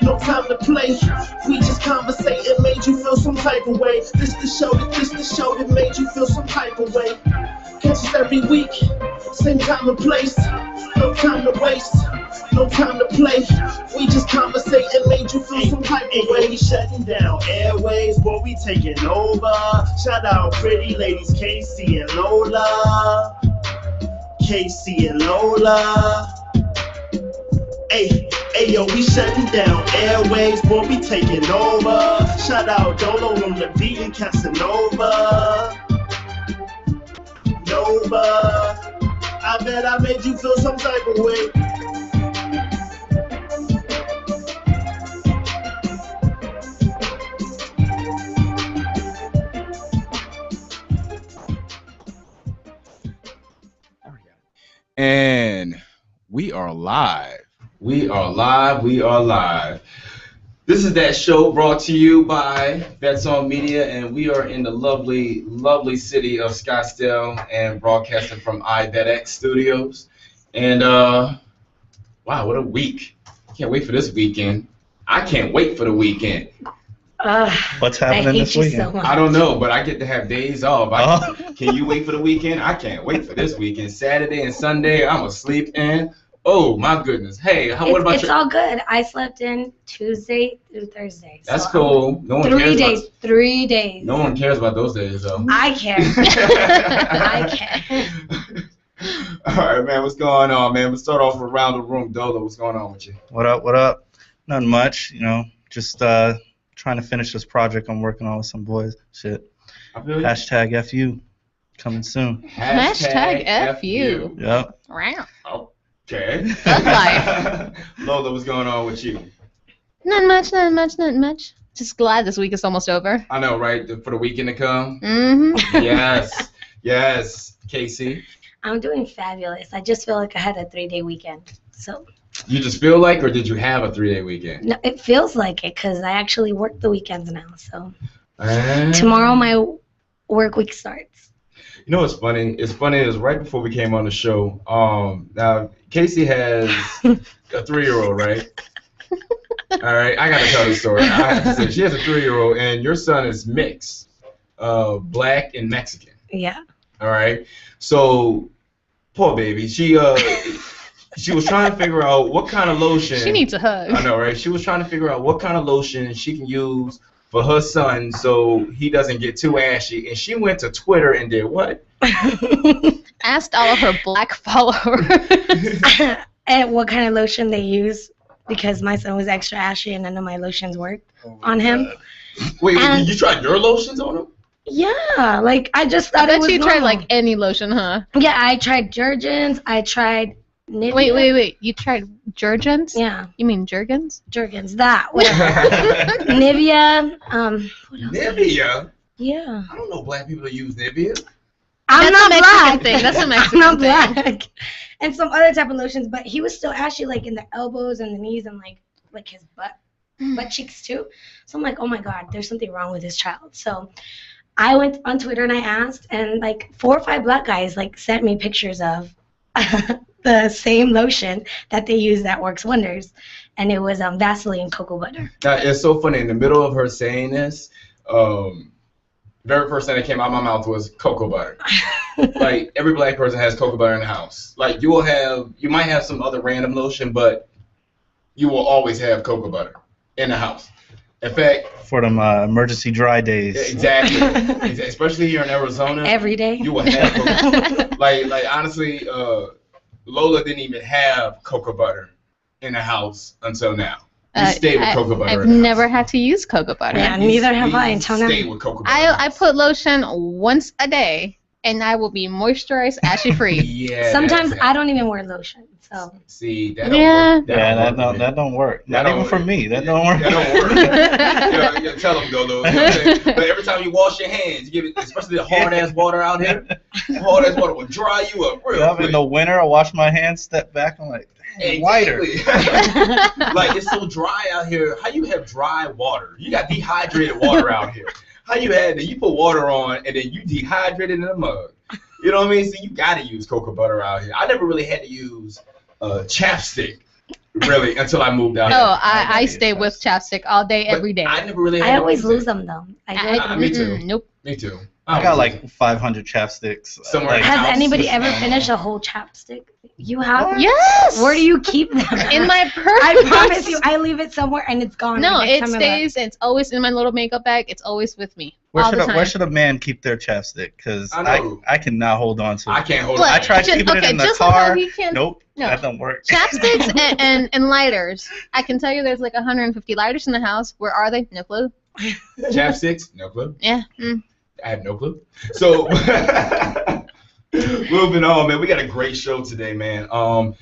no time to play. We just conversate and made you feel some type of way. This the show that made you feel some type of way. Catch us every week, same time and place. No time to waste, no time to play. We just conversate and made you feel some type of way. We shutting down airways, boy, we taking over. Shout out pretty ladies, Casey and Lola. Casey and Lola. Hey, yo, we shutting down airways, boy, we taking over. Shout out Dolo on the beat and Casanova. Nova, I bet I made you feel some type of way. And we are live. We are live. This is that show brought to you by Vets on Media, and we are in the lovely, lovely city of Scottsdale and broadcasting from iVetX Studios. And wow, what a week! Can't wait for this weekend. I can't wait for the weekend. What's happening this weekend? I don't know, but I get to have days off. Can you wait for the weekend? I can't wait for this weekend. Saturday and Sunday, I'm asleep in. Oh my goodness! Hey, what about It's all good. I slept in Tuesday through Thursday. That's cool. No one cares. 3 days. 3 days. No one cares about those days, though. I care. I care. All right, man. What's going on, man? We'll start off around the room. Dolo, what's going on with you? What up? Nothing much. You know, just trying to finish this project I'm working on with some boys. Shit. Hashtag FU coming soon. Hashtag FU. Yep. Wow. Okay. Good life. Lola, what's going on with you? Nothing much. Just glad this week is almost over. I know, right? For the weekend to come? Mm-hmm. Yes. Casey? I'm doing fabulous. I just feel like I had a 3-day weekend. So. You just feel like, or did you have a 3-day weekend? No, it feels like it because I actually work the weekends now. So. Tomorrow my work week starts. You know what's funny? It's funny is right before we came on the show. Now Casey has a 3-year-old, right? All right, I gotta tell the story. I have to say, she has a 3-year-old, and your son is mixed, black and Mexican. Yeah. All right. So, poor baby. She was trying to figure out what kind of lotion. She needs a hug. I know, right? She was trying to figure out what kind of lotion she can use for her son so he doesn't get too ashy, and she went to Twitter and did what? Asked all of her black followers. And what kind of lotion they use because my son was extra ashy and none of my lotions worked on him. Wait, you tried your lotions on him? Yeah, like I just thought it was you tried normal. like any lotion, huh? Yeah, I tried Jergens. I tried Nivea. Wait. You tried Jergens? Yeah. You mean Jergens? Jergens, that. Whatever. Nivea. What else? Nivea? Yeah. I don't know black people that use Nivea. I'm That's not a Mexican black. thing. That's a Mexican I'm not thing. black. And some other type of lotions, but he was still ashy like in the elbows and the knees and like his butt cheeks too. So I'm like, oh my God, there's something wrong with this child. So I went on Twitter and I asked, and like 4 or 5 black guys like sent me pictures of the same lotion that they use that works wonders, and it was Vaseline cocoa butter. It's so funny. In the middle of her saying this, very first thing that came out of my mouth was cocoa butter. Like every black person has cocoa butter in the house. Like you might have some other random lotion, but you will always have cocoa butter in the house. In fact, for them emergency dry days. Exactly. Especially here in Arizona. Every day. You will have cocoa butter. like honestly, Lola didn't even have cocoa butter in the house until now. You stay with cocoa butter. I've never had to use cocoa butter. Yeah, neither have I until now. Stay with cocoa butter. I put lotion once a day, and I will be moisturized, ashy free. Yeah. Sometimes I don't even wear lotion. So. See, that don't work. That don't work. Not even for me. That don't work. That don't work. you tell them, Dolo. You know what I'm saying? But every time you wash your hands, you give it, especially the hard ass water out here. Hard ass water will dry you up real quick. In the winter, I wash my hands, step back, I'm like, dang, whiter. Like it's so dry out here. How you have dry water? You got dehydrated water out here. How you had that? You put water on and then you dehydrate it in a mug. You know what I mean? So you got to use cocoa butter out here. I never really had to use chapstick really, until I moved out. Oh, I stay with chapstick all day, But every day. I never really. I always lose them though. Me too. Nope. Me too. I got like 500 chapsticks. Somewhere Like, in the Has house. anybody ever finished a whole chapstick? You have? Yes. Where do you keep them? In my purse. I promise you, I leave it somewhere and it's gone. No, Like, it next time I look. stays. It's always in my little makeup bag. It's always with me. Where all should the time. where should a man keep their chapstick? Because I know. I cannot hold on to it. I can't hold Look, it. I tried just- keeping it okay, in the just like how car. he can- Nope, No. that don't work. Chapsticks and lighters. I can tell you there's like 150 lighters in the house. Where are they? No clue. Chapsticks? No clue. Yeah. I have no clue. So, moving on, man. We got a great show today, man. I'm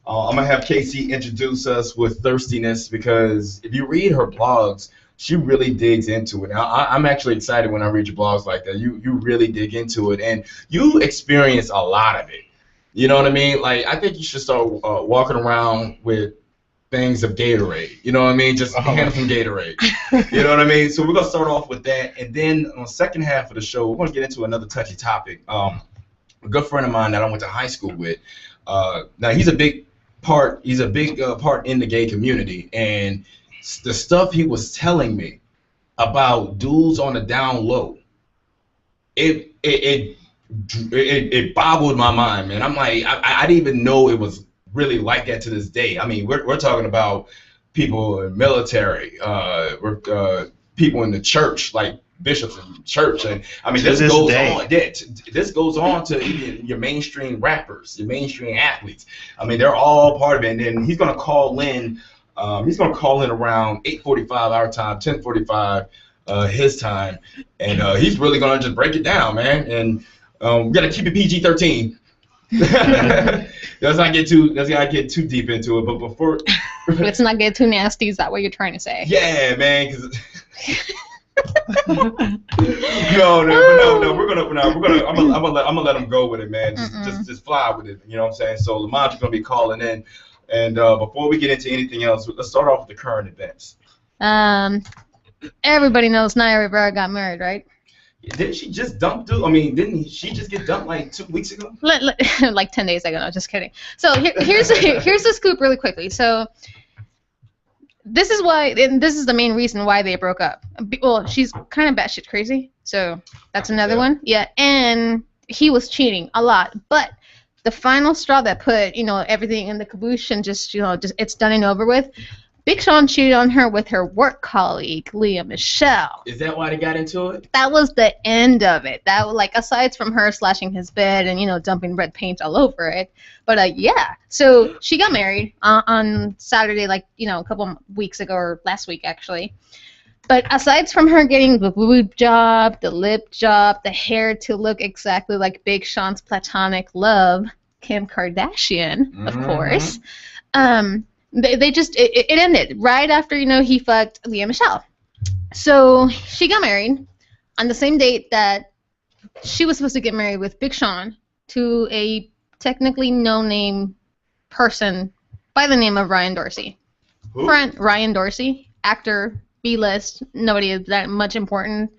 gonna have Casey introduce us with thirstiness because if you read her blogs, she really digs into it. Now, I'm actually excited when I read your blogs like that. You really dig into it, and you experience a lot of it. You know what I mean? Like, I think you should start walking around with things of Gatorade. You know what I mean? Just hand some Gatorade. You know what I mean? So we're going to start off with that. And then on the second half of the show, we're going to get into another touchy topic. A good friend of mine that I went to high school with, now he's a big part in the gay community. And the stuff he was telling me about dudes on the down low, it boggled my mind, man. I'm like, I didn't even know it was really like that to this day. I mean, we're talking about people in military, people in the church, like bishops in church, and I mean, this goes on. Yeah, this goes on to even your mainstream rappers, your mainstream athletes. I mean, they're all part of it. And then he's gonna call in. He's gonna call in around 8:45 our time, 10:45 his time, and he's really gonna just break it down, man. And we gotta keep it PG-13. Let's not get too deep into it. But before, Let's not get too nasty. Is that what you're trying to say? yeah, man. 'Cause no, we're gonna. I'm gonna let him go with it, man. Just fly with it. You know what I'm saying? So Lamon's gonna be calling in, and before we get into anything else, let's start off with the current events. Everybody knows Naya Rivera got married, right? Didn't she just dump dude? I mean, didn't she just get dumped like 2 weeks ago? Like 10 days ago. No, just kidding. So here's the scoop really quickly. So this is why, and this is the main reason why they broke up. Well, she's kind of batshit crazy, so that's another one. Yeah, and he was cheating a lot. But the final straw that put, everything in the caboose and just it's done and over with. Big Sean cheated on her with her work colleague, Leah Michelle. Is that why they got into it? That was the end of it. That, like, aside from her slashing his bed and, dumping red paint all over it. But, yeah. So she got married on Saturday, like, a couple weeks ago, or last week, actually. But aside from her getting the boob job, the lip job, the hair to look exactly like Big Sean's platonic love, Kim Kardashian, of course, They just it ended right after he fucked Leah Michelle. So she got married on the same date that she was supposed to get married with Big Sean to a technically no-name person by the name of Ryan Dorsey. Who? Ryan Dorsey, actor, B-list, nobody is that much important.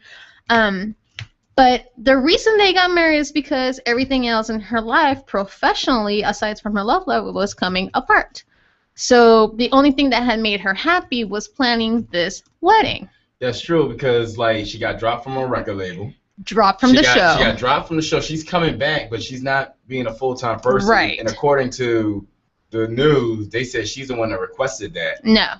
But the reason they got married is because everything else in her life, professionally, aside from her love life, was coming apart. So the only thing that had made her happy was planning this wedding. That's true because she got dropped from a record label. Dropped from the show. She got dropped from the show. She's coming back, but she's not being a full-time person. Right. And according to the news, they said she's the one that requested that. No.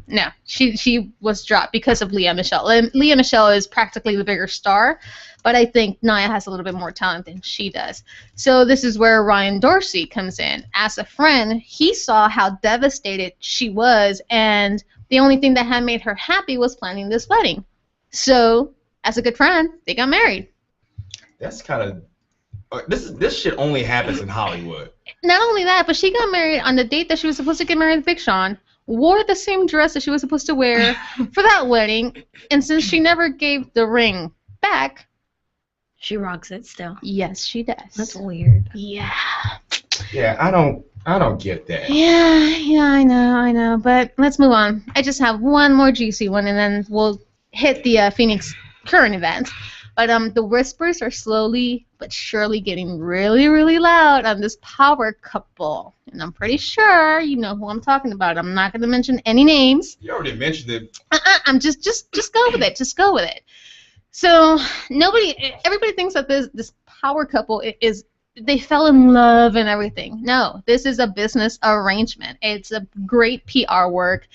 No. She was dropped because of Leah Michelle. And Leah Michelle is practically the bigger star, but I think Naya has a little bit more talent than she does. So this is where Ryan Dorsey comes in. As a friend, he saw how devastated she was, and the only thing that had made her happy was planning this wedding. So, as a good friend, they got married. That's kind of this shit only happens in Hollywood. Not only that, but she got married on the date that she was supposed to get married with Big Sean, wore the same dress that she was supposed to wear for that wedding, and since she never gave the ring back, She rocks it still. yes, she does. That's weird. Yeah. Yeah, I don't get that. Yeah, I know. But let's move on. I just have one more juicy one, and then we'll hit the Phoenix current event. But the whispers are slowly but surely getting really, really loud on this power couple. And I'm pretty sure you know who I'm talking about. I'm not going to mention any names. You already mentioned it. I'm just go with it. Just go with it. So everybody thinks that this power couple is they fell in love and everything. No, this is a business arrangement. It's a great PR work,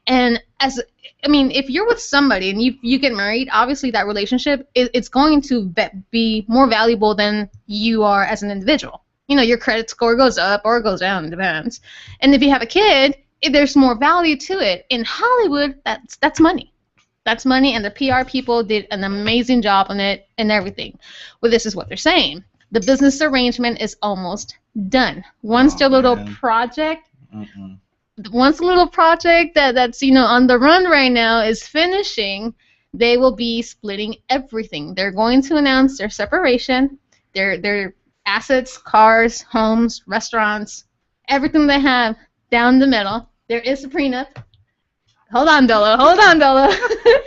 and if you're with somebody and you get married, obviously that relationship it's going to be more valuable than you are as an individual. You know, your credit score goes up or it goes down, it depends. And if you have a kid, there's more value to it. In Hollywood, that's money. That's money, and the PR people did an amazing job on it and everything. Well, this is what they're saying. The business arrangement is almost done. Once the little project, once the little project that's on the run right now is finishing, they will be splitting everything. They're going to announce their separation, their assets, cars, homes, restaurants, everything they have down the middle. There is a prenup. Hold on, Dolo.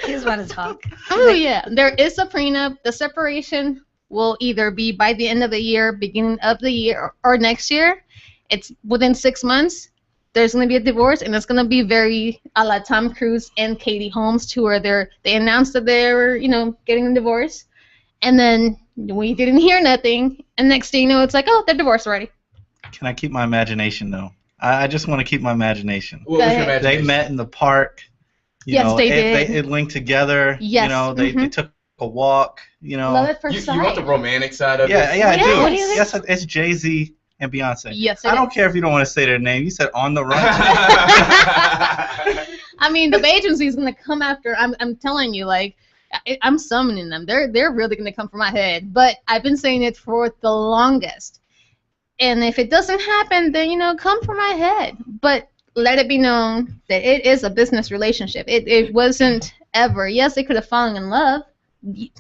He's about to talk. Oh, yeah. There is a prenup. The separation will either be by the end of the year, beginning of the year, or next year. It's within 6 months. There's going to be a divorce, and it's going to be very a la Tom Cruise and Katie Holmes, too, where they announced that they were, getting a divorce. And then we didn't hear nothing. And next thing you know, it's like, oh, they're divorced already. Can I keep my imagination, though? I just want to keep my imagination. What was your imagination? They met in the park. Yes, they did. It linked together. Yes. They took a walk. Love at first sight. You want the romantic side of it? Yeah, I do. What do you think? Yes, it's Jay-Z and Beyonce. Yes, I don't care if you don't want to say their name. You said On the Run. I mean, the agency is going to come after. I'm telling you, I'm summoning them. They're really going to come for my head. But I've been saying it for the longest. And if it doesn't happen, then, come for my head. But let it be known that it is a business relationship. It wasn't ever. Yes, they could have fallen in love. I'm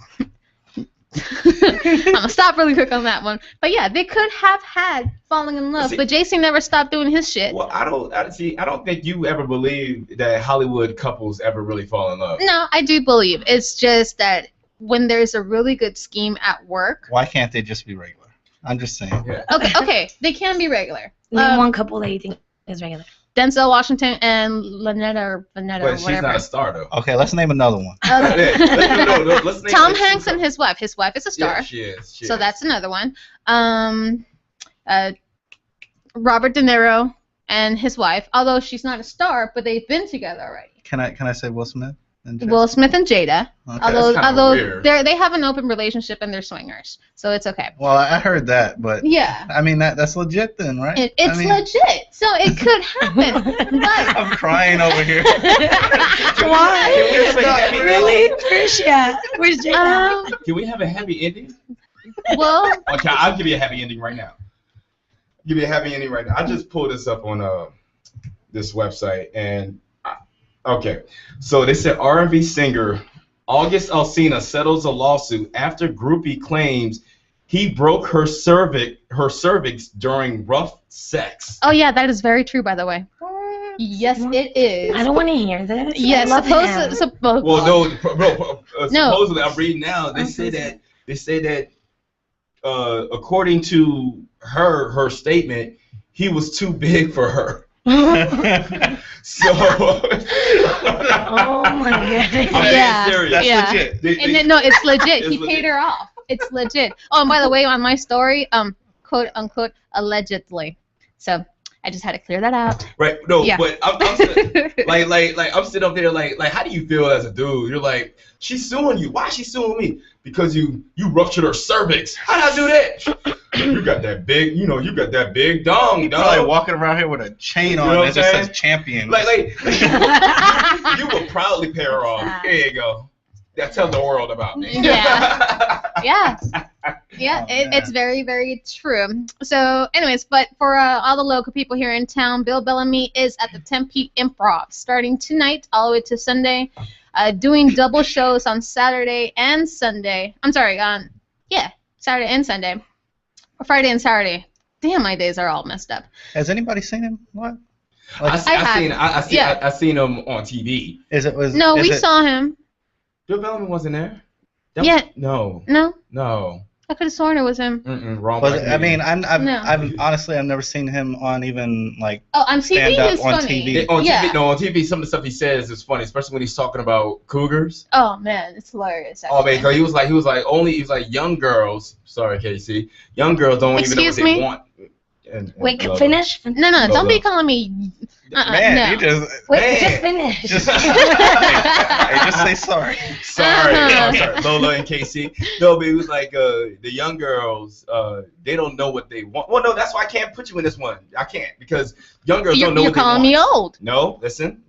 going to stop really quick on that one. But, yeah, they could have had falling in love. But JC never stopped doing his shit. Well, I don't think you ever believe that Hollywood couples ever really fall in love. No, I do believe. It's just that when there's a really good scheme at work. Why can't they just be regular? I'm just saying. Yeah. Okay, they can be regular. Name one couple that you think is regular. Denzel Washington and Lynetta or Vanetta or whatever. But she's not a star, though. Okay, let's name another one. Let's name Tom Hanks and his wife. His wife is a star. Yeah, she is. So that's another one. Robert De Niro and his wife, although she's not a star, but they've been together already. Can I say Will Smith? Will Smith and Jada. Okay. Although they have an open relationship and they're swingers, so it's okay. Well, I heard that, but yeah. I mean that's legit then, right? It's legit, so it could happen. But I'm crying over here. Why? Really? Where's Jada? Can we have a happy ending? Well, Okay, I'll give you a happy ending right now. Give me a happy ending right now. I just pulled this up on this website, and okay, so they said R&B singer August Alsina settles a lawsuit after groupie claims he broke her cervix during rough sex. oh yeah, that is very true, by the way. Yes, it is. I don't want to hear this. Yes, I love him. Well, no, bro, No. supposedly I'm reading now. They say that according to her statement, he was too big for her. So. Oh my god. I'm Yeah. being serious. That's Yeah. legit. And then, no, it's legit. It's He legit. paid her off. It's legit. Oh, and by the way, on my story, quote unquote, allegedly. So I just had to clear that out. Right? No, Yeah. but I'm sitting, I'm sitting up there like how do you feel as a dude? You're like, she's suing you. Why is she suing me? Because you ruptured her cervix. How'd I do that? You got that big, you got that big dong, You're probably dog. walking around here with a chain know on what that I'm just saying? says champion. Like you would proudly pay her off. There you go. That tells the world about me. Yeah. Yeah. Oh, Yeah, man. it's very, very true. So, anyways, but for all the local people here in town, Bill Bellamy is at the Tempe Improv starting tonight all the way to Sunday, doing double shows on Saturday and Sunday. I'm sorry, Saturday and Sunday, or Friday and Saturday. Damn, my days are all messed up. Has anybody seen him? What? I have. seen him on TV. We saw him. Bill Bellamy wasn't there. Yeah. No. No. No. I could have sworn it was him. Wrong. But I mean, No. I've honestly I've never seen him on even like Oh, on TV stand up he's on funny. TV. On Yeah. TV, no, on TV, some of the stuff he says is funny, especially when he's talking about cougars. Oh man, it's hilarious. Oh man, Actually. 'cause he was like young girls. Sorry, Casey. Young girls don't even know what Excuse they me? want. And Wait, love finish? No, No, don't no. be calling me. Man, no. you just Wait, Man. just finish. just hey, just say sorry. Sorry, Uh-huh. I'm sorry, Lola and Casey. No, but it was like the young girls, they don't know what they want. Well, no, that's why I can't put you in this one. I can't because young girls don't know You're what they want. calling me old. No, listen.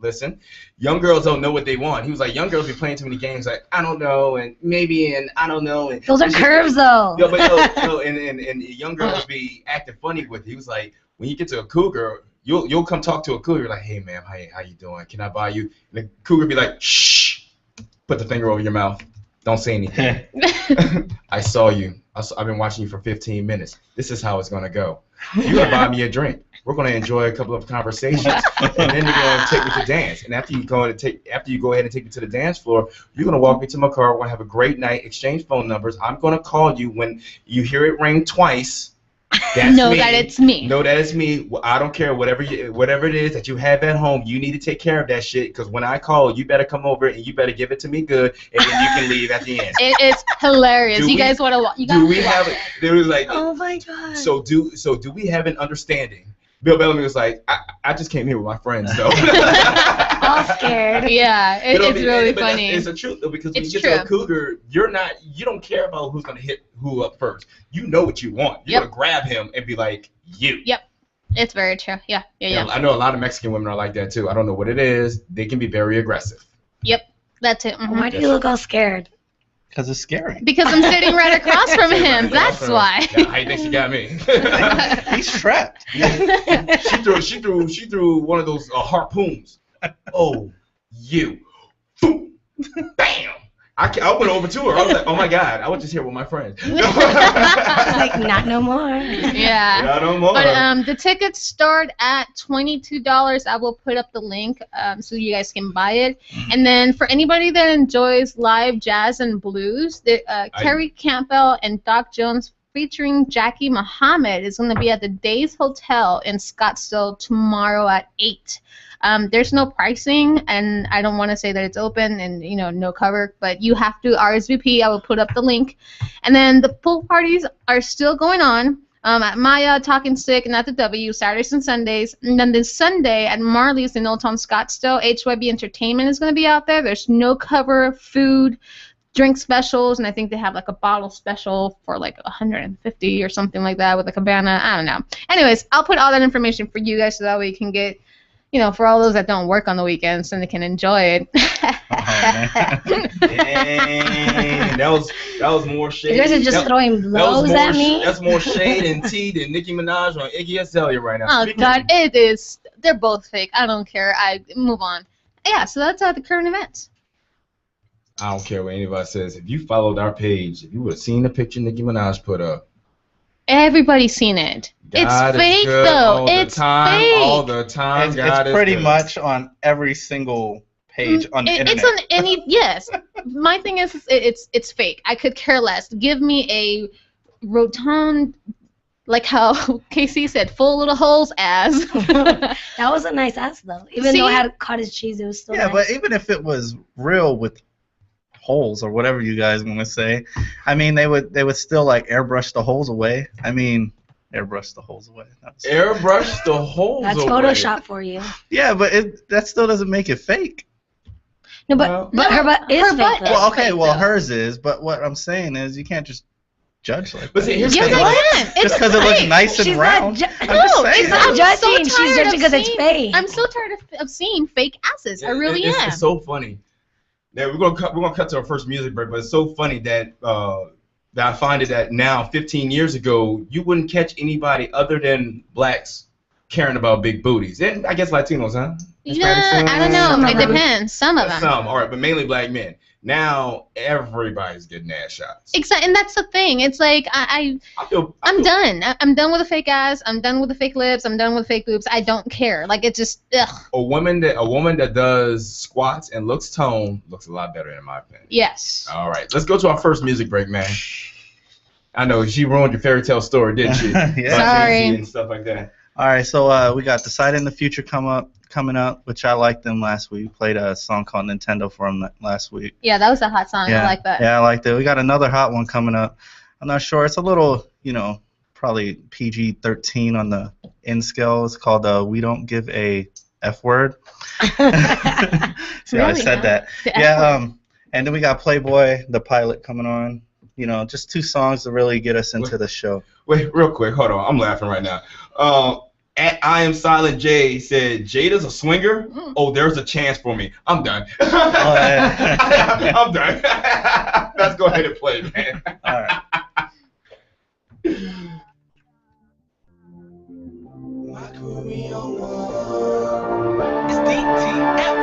Young girls don't know what they want. He was like, young girls be playing too many games. Like I don't know, and maybe, and I don't know. And Those are curves, though. Yo, but no, and young girls be acting funny with it. He was like, when you get to a cougar, you'll come talk to a cougar like, hey ma'am, how you doing? Can I buy you? And the cougar be like, shh, put the finger over your mouth. Don't say anything. I saw you. I've been watching you for 15 minutes. This is how it's gonna go. You're gonna buy me a drink. We're gonna enjoy a couple of conversations, and then you're gonna take me to dance. And after you go ahead and take me to the dance floor, you're gonna walk me to my car. We're gonna have a great night. Exchange phone numbers. I'm gonna call you when you hear it ring twice. That's Know me. that it's me. Know that it's me. Well, I don't care whatever it is that you have at home. You need to take care of that shit because when I call, you better come over and you better give it to me good, and then you can leave at the end. It's hilarious. Do You we- guys want to watch? You Do guys we have? There was like. Oh my god. So do we have an understanding? Bill Bellamy was like, I just came here with my friends, so. All scared. Yeah, it's really but funny. It's the truth though, because when It's you get to a true. cougar, you don't care about who's gonna hit who up first. You know what you want. You're gonna grab him and be like, you. Yep. It's very true. Yeah. I know a lot of Mexican women are like that too. I don't know what it is. They can be very aggressive. Yep. That's it. Mhm. Why do you look all scared? Because it's scary. Because I'm sitting right across from him. That's why. Yeah, how you think she got me? He's trapped. she threw one of those harpoons. Oh, you. Boom. Bam. I went over to her. I was like, oh my God, I was just here with my friends. Like, not no more. Yeah. Not no more. But the tickets start at $22. I will put up the link so you guys can buy it. And then for anybody that enjoys live jazz and blues, Kerry Campbell and Doc Jones featuring Jackie Muhammad is going to be at the Days Hotel in Scottsdale tomorrow at 8. There's no pricing, and I don't want to say that it's open and no cover, but you have to RSVP. I will put up the link. And then the pool parties are still going on at Maya, Talking Stick, and at the W, Saturdays and Sundays. And then this Sunday at Marley's in Old Town Scottsdale, HYB Entertainment is going to be out there. There's no cover, food, drink specials, and I think they have like a bottle special for like $150 or something like that with a cabana. I don't know. Anyways, I'll put all that information for you guys so that way you can get, for all those that don't work on the weekends, and they can enjoy it. Dang, that was more shade. You guys are just throwing blows at me. That's more shade and tea than Nicki Minaj or Iggy Azalea right now. Oh Speaking God, of- it is. They're both fake. I don't care. I move on. Yeah, so that's the current events. I don't care what anybody says. If you followed our page, if you would have seen the picture Nicki Minaj put up. Everybody's seen it. God It's fake is good though. all the It's time, fake. all the time. It's God is pretty good. much on every single page on the internet. It's on any. Yes. My thing is, it's fake. I could care less. Give me a rotund, like how Casey said, full little holes ass. That was a nice ass, though. Even though it See? had cottage cheese, it was still Yeah, nice. but even if it was real with holes or whatever you guys want to say, I mean, they would still like airbrush the holes away. I mean, airbrush the holes away. Airbrush the holes That's away. Photoshop for you. Yeah, but that still doesn't make it fake. No, but Well- but her butt is Her fake, butt though. is- Well, okay, fake, well though. hers is, but what I'm saying is you can't just judge like But that. see, here's Yes, the thing. I can. Just because it looks fake. nice and She's round. not. I'm just saying. She's not I'm judging. so She's tired judging of because it's seeing- fake. I'm so tired of seeing fake asses. I really am. It's so funny. Now we're gonna cut to our first music break, but it's so funny that that I find it that now 15 years ago you wouldn't catch anybody other than blacks caring about big booties, and I guess Latinos, huh? Yeah, I don't know. Some It of them. depends. Some of them. Some, all right, but mainly black men. Now everybody's getting ass shots. Exactly, and that's the thing. It's like I'm done. I'm done with the fake ass. I'm done with the fake lips. I'm done with fake boobs. I don't care. Like it just ugh. A woman that does squats and looks toned looks a lot better in my opinion. Yes. All right, let's go to our first music break, man. I know she ruined your fairy tale story, didn't she? Yeah. Sorry. And stuff like that. All right, so we got Decide in the Future coming up, which I liked them last week. We played a song called Nintendo for them last week. Yeah, that was a hot song. Yeah, I like that. Yeah, I liked it. We got another hot one coming up. I'm not sure. It's a little, probably PG-13 on the end scale. It's called We Don't Give a F Word. See how I said that? Yeah, and then we got Playboy, the pilot, coming on. Just 2 songs to really get us into the show. Wait, real quick. Hold on. I'm laughing right now. At I Am Silent J said, Jada's a swinger? Oh, there's a chance for me. I'm done. I'm done. Let's go ahead and play, man. All right. It's DTF.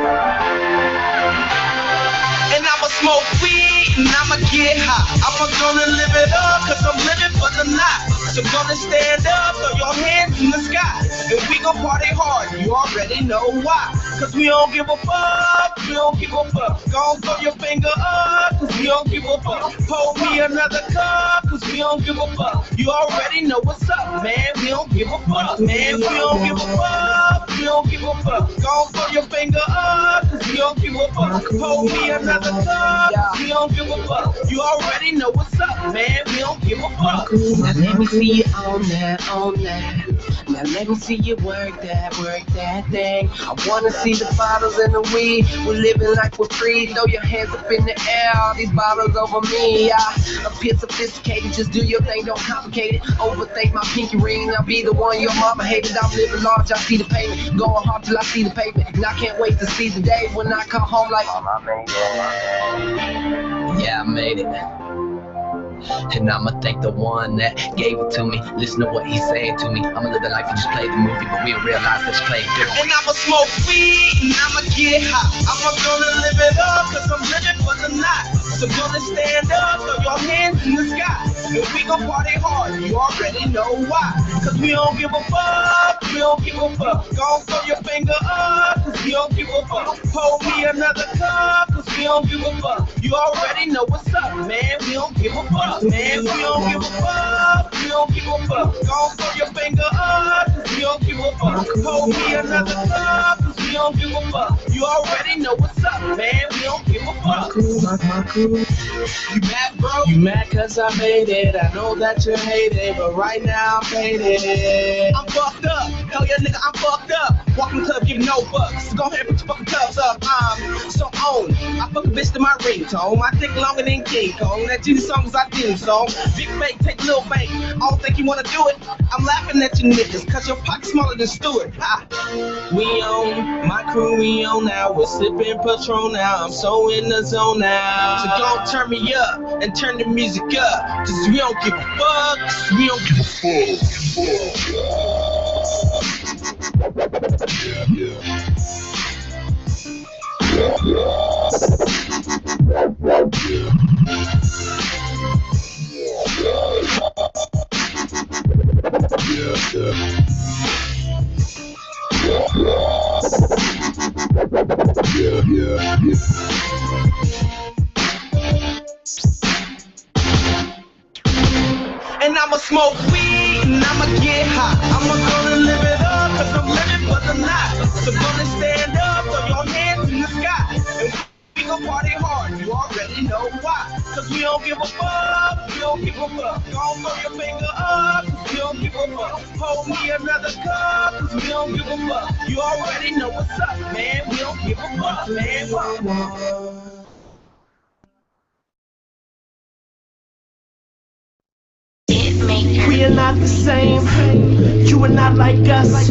And I'ma smoke weed and I'ma get high. I'm gonna live it up, cause I'm living for the night. So gonna stand up, throw your hands in the sky. And we gon' party hard, you already know why. Cause we don't give a fuck, we don't give a fuck. Gon' throw your finger up, cause we don't give a fuck. Pour me another cup, cause we don't give a fuck. You already know what's up, man, we don't give a fuck. Man, we don't give a fuck, we don't give a fuck. Gon' throw your finger up, cause we don't give a fuck. Pour me another cup, cause we don't give a fuck. You already know what's up, man, we don't give a fuck. Now let me see you on that. Now let me see you work that thing. I wanna see the bottles and the weed. We're living like we're free. Throw your hands up in the air. All these bottles over me. I appear sophisticated. Just do your thing, don't complicate it. Overthink my pinky ring. I'll be the one your mama hated. I'm living large. I see the payment. Going hard till I see the pavement. And I can't wait to see the day when I come home like, yeah, I made it. And I'ma thank the one that gave it to me. Listen to what he's saying to me. I'ma live the life and just play the movie, but we don't realize that you played different. And I'ma smoke weed and I'ma get high. I'm gonna live it up, cause I'm living for the night. So gonna stand up, throw your hands in the sky. And we gon' party hard, you already know why. Cause we don't give a fuck, we don't give a fuck. Gon' throw your finger up, cause we don't give a fuck. Pour me another cup, cause we don't give a fuck. You already know what's up, man, we don't give a fuck. Man, we don't give a fuck, we don't give a fuck. Gon' throw your finger up, cause we don't give a fuck. Pour me another cup, cause we don't give a fuck. You already know what's up, man, we don't give a fuck. You mad, bro? You mad cause I made it. I know that you hate it, but right now I'm faded. I'm fucked up, hell yeah nigga, I'm fucked up. Walking club, giving no bucks. Go ahead and put your fucking cups up. I'm so on. I fuck a bitch to my ringtone. I think longer than King Kong. That Jesus song is our theme song. Big fake, take little fake. I don't think you wanna do it. I'm laughing at you niggas, cause your pocket's smaller than Stewart. We on, my crew we on now. We're sipping Patron now. I'm so in the zone now. So don't turn me up and turn the music up. Cause we don't give a fuck. Cause we don't give a And I'ma smoke weed and I'ma get high. I'ma gonna live it up, cause I'm living for the night. So gonna stand up, throw your hands in the sky. And we gon' party hard, you already know why. Cause we don't give a fuck, we don't give a fuck. Gon' throw your finger up, cause we don't give a fuck. Hold me another cup, cause we don't give a fuck. You already know what's up, man, we don't give a fuck, man. We are not the same. You are not like us.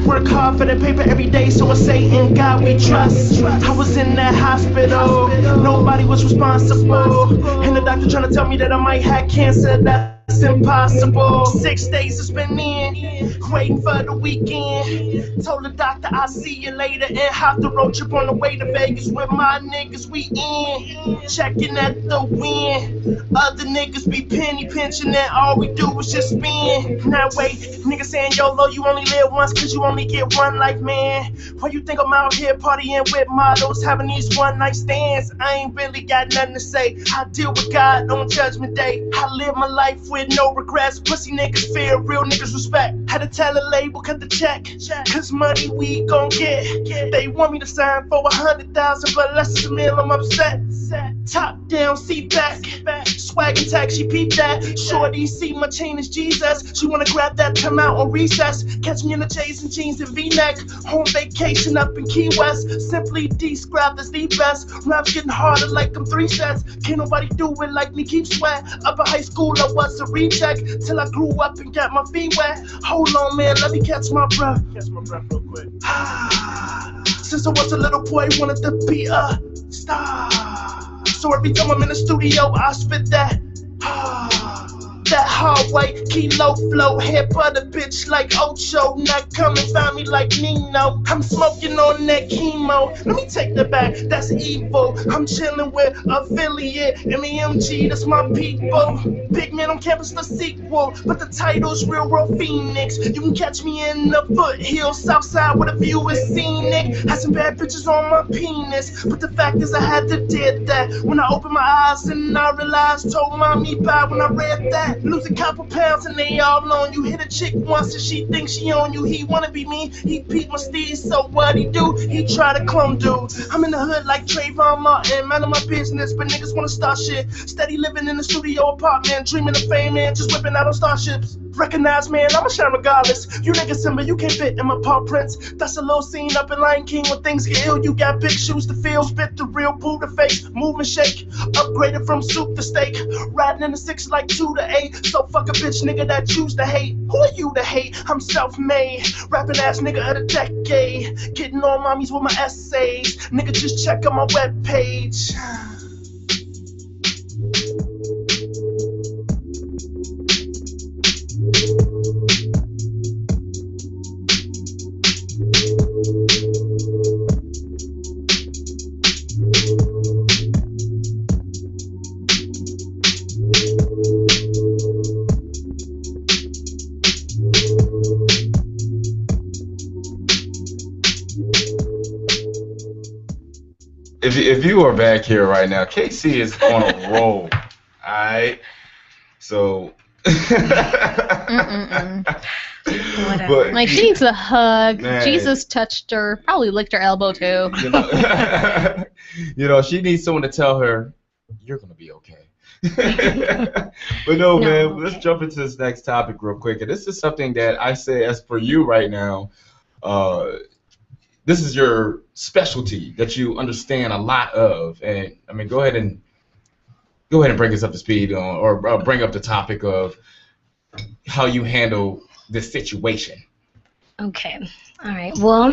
Work hard for the paper every day, so I say in God we trust. I was in that hospital, nobody was responsible, and the doctor trying to tell me that I might have cancer. That's It's impossible. 6 days it's been in, waiting for the weekend. Told the doctor I'll see you later and hop the road trip on the way to Vegas with my niggas. We in, checking at the win. Other niggas be penny pinching and all we do is just spin. Now wait, niggas saying YOLO, you only live once cause you only get one life, man. Why you think I'm out here partying with models, having these one night stands? I ain't really got nothing to say. I deal with God on Judgment Day. I live my life with no regrets. Pussy niggas fear, real niggas respect. Had to tell a label, cut the check, cause money we gon' get. They want me to sign for 100,000, but less than a mil, I'm upset. Top down, seat back, swag and tag, she peep that. Shorty see my chain is Jesus. She wanna grab that, come out on recess. Catch me in the J's and jeans and V-neck. Home vacation up in Key West. Simply described as the best. Raps getting harder like I'm 3 sets. Can't nobody do it like me, keep sweat. Up in high school I was a reject, till I grew up and got my feet wet. Hold on man, let me catch my breath. Catch my breath real quick. Since I was a little boy, wanted to be a star. So every time I'm in the studio, I spit that. That hard white kilo flow, hair butter bitch like Ocho. Not come and find me like Nino. I'm smoking on that chemo. Let me take that back, that's evil. I'm chilling with affiliate MEMG, that's my people. Big man on campus, the sequel, but the title's Real World Phoenix. You can catch me in the foothills, south side where the view is scenic. Had some bad bitches on my penis, but the fact is I had to did that. When I opened my eyes and I realized, told mommy bye when I read that. Lose a couple pounds and they all on you. Hit a chick once and she thinks she on you. He wanna be me, he peep my steez, so what he do? He try to clone dude. I'm in the hood like Trayvon Martin, man of my business, but niggas wanna start shit. Steady living in the studio apartment, dreaming of fame and just whipping out on starships. Recognize man, I'ma shine regardless. You niggas simple, you can't fit in my paw prints. That's a little scene up in Lion King when things get ill. You got big shoes to fill, spit the real Buddha face, move and shake. Upgraded from soup to steak, riding in the 6 like 2 to 8. So fuck a bitch nigga that choose to hate. Who are you to hate? I'm self-made, rapping ass nigga of the decade. Getting on mommies with my essays. Nigga just check out my webpage. If you are back here right now, KC is on a roll. Alright? So But, like she needs a hug. Man. Jesus touched her, probably licked her elbow too. You know, she needs someone to tell her, you're gonna be okay. But no, man, let's jump into this next topic real quick. And this is something that I say as for you right now, this is your specialty that you understand a lot of. And I mean, go ahead and bring us up to speed on, or bring up the topic of how you handle this situation. Okay. All right. Well,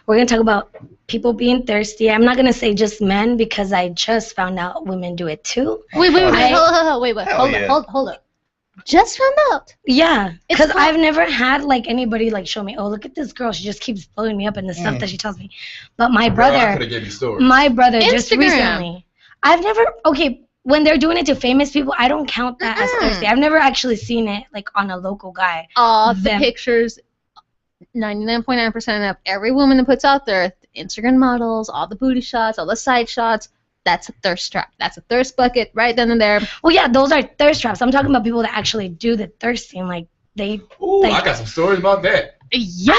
we're going to talk about people being thirsty. I'm not going to say just men because I just found out women do it too. Wait, hold up. Just found out? Yeah, because I've never had like anybody like show me, oh, look at this girl, she just keeps blowing me up in the stuff that she tells me. But my brother, I could have given you stories. My brother just recently, I've never, okay, when they're doing it to famous people, I don't count that as thirsty. I've never actually seen it like on a local guy. All the pictures, 99.9% of every woman that puts out there, Instagram models, all the booty shots, all the side shots, that's a thirst trap. That's a thirst bucket right then and there. Well, yeah, those are thirst traps. I'm talking about people that actually do the thirsting. Like, they... Ooh, like, I got some stories about that. Yeah?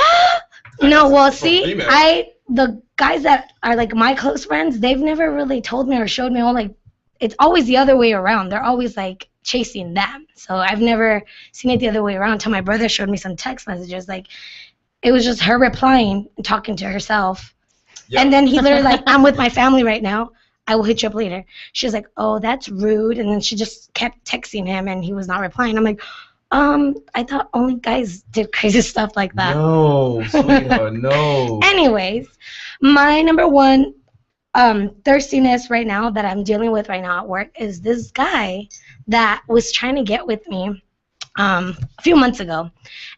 No, well, see, the guys that are, like, my close friends, they've never really told me or showed me, like, it's always the other way around. They're always, like, chasing them. So I've never seen it the other way around until my brother showed me some text messages. Like, it was just her replying and talking to herself. Yep. And then he literally, like, I'm with my family right now. I will hit you up later. She was like, oh, that's rude. And then she just kept texting him, and he was not replying. I'm like, I thought only guys did crazy stuff like that. No, sweetheart, no. Anyways, my number one thirstiness right now that I'm dealing with right now at work is this guy that was trying to get with me. a few months ago.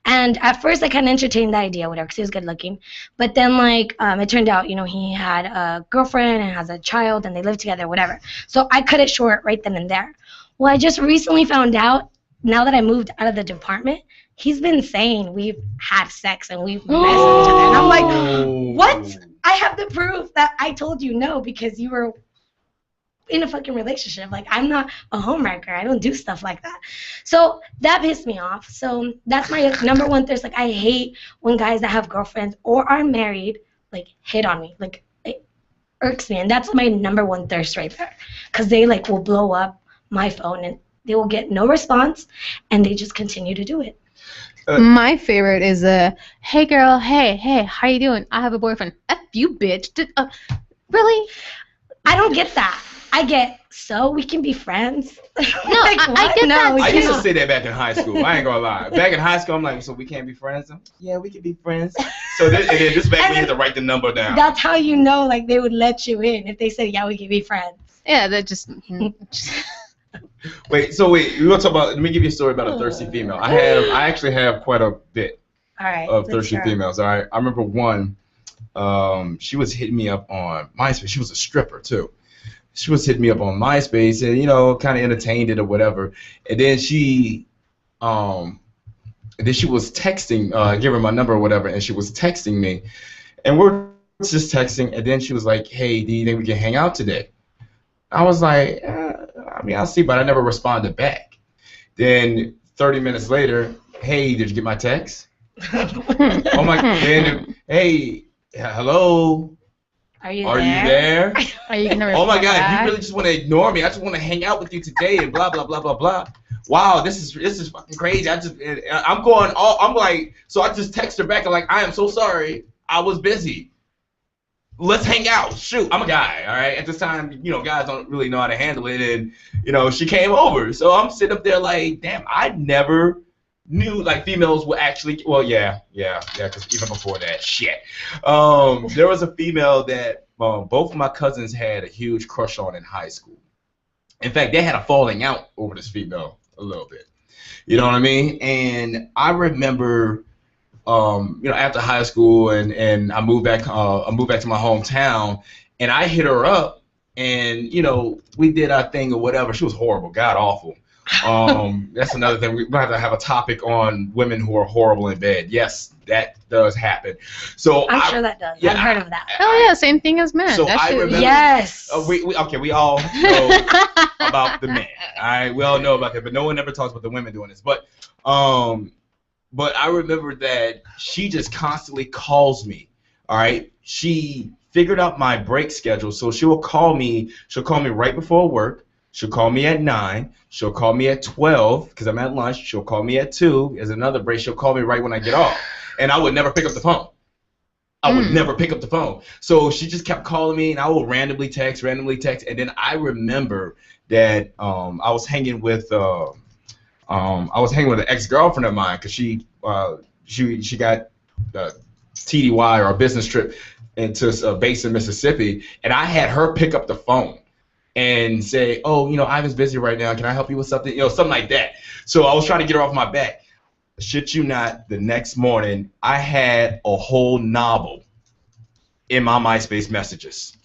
And at first I kind of entertained the idea, whatever, because he was good looking. But then, like, it turned out, he had a girlfriend and has a child and they live together, whatever. So I cut it short right then and there. Well, I just recently found out, now that I moved out of the department, he's been saying we've had sex and we've messed with each other. And I'm like, what? I have the proof that I told you no because you were in a fucking relationship. Like, I'm not a homewrecker. I don't do stuff like that. So that pissed me off. So that's my number one thirst. Like, I hate when guys that have girlfriends or are married, like, hit on me. Like, it irks me. And that's my number one thirst right there. Because they, like, will blow up my phone and they will get no response and they just continue to do it. My favorite is hey girl, hey, how you doing? I have a boyfriend. F you, bitch. Really? I don't get that. I get, so we can be friends. No, like, I get that. I used to say that back in high school. I ain't gonna lie. Back in high school, I'm like, so we can't be friends? Yeah, we can be friends. So and then this back when you had to write the number down. That's how you know, like, they would let you in if they said, yeah, we can be friends. Yeah, that just. Wait, we're gonna talk about. Let me give you a story about a thirsty female. I actually have quite a bit of thirsty females. All right, I remember one. She was hitting me up on MySpace. She was a stripper too. She was hitting me up on MySpace and kind of entertained it or whatever. And then she was texting, give her my number or whatever, and she was texting me, and we're just texting. And then she was like, "Hey, do you think we can hang out today?" I was like, I'll see, but I never responded back. Then 30 minutes later, hey, did you get my text? Oh my, then, hey, hello. Are you there? Are you gonna oh my God, back? You really just want to ignore me? I just want to hang out with you today and blah blah blah blah blah. Wow, this is fucking crazy. I'm like, so I just text her back. I'm like, I am so sorry. I was busy. Let's hang out. Shoot, I'm a guy, all right? At this time, guys don't really know how to handle it, and, she came over. So I'm sitting up there like, damn, I never knew, like, females would actually, well, yeah, because even before that, shit. There was a female that both of my cousins had a huge crush on in high school. In fact, they had a falling out over this female a little bit. You know what I mean? And I remember... after high school and I moved back to my hometown and I hit her up and, we did our thing or whatever. She was horrible, god awful. That's another thing. We might have to have a topic on women who are horrible in bed. Yes, that does happen. So I'm sure that does. Yeah, I've heard of that. Oh yeah, same thing as men. So I remember, yes. We all know about the men. All right, we all know about that, but no one ever talks about the women doing this. But I remember that she just constantly calls me, all right? She figured out my break schedule, so she'll call me right before work. She'll call me at 9. She'll call me at 12 because I'm at lunch. She'll call me at 2 as another break. She'll call me right when I get off. And I would never pick up the phone. I would never pick up the phone. So she just kept calling me, and I would randomly text. And then I remember that I was hanging with an ex-girlfriend of mine because she got TDY or a business trip into a base in Mississippi, and I had her pick up the phone and say, "Oh, Ivan's busy right now. Can I help you with something?" Something like that. So I was trying to get her off my back. Shit you not, the next morning I had a whole novel in my MySpace messages.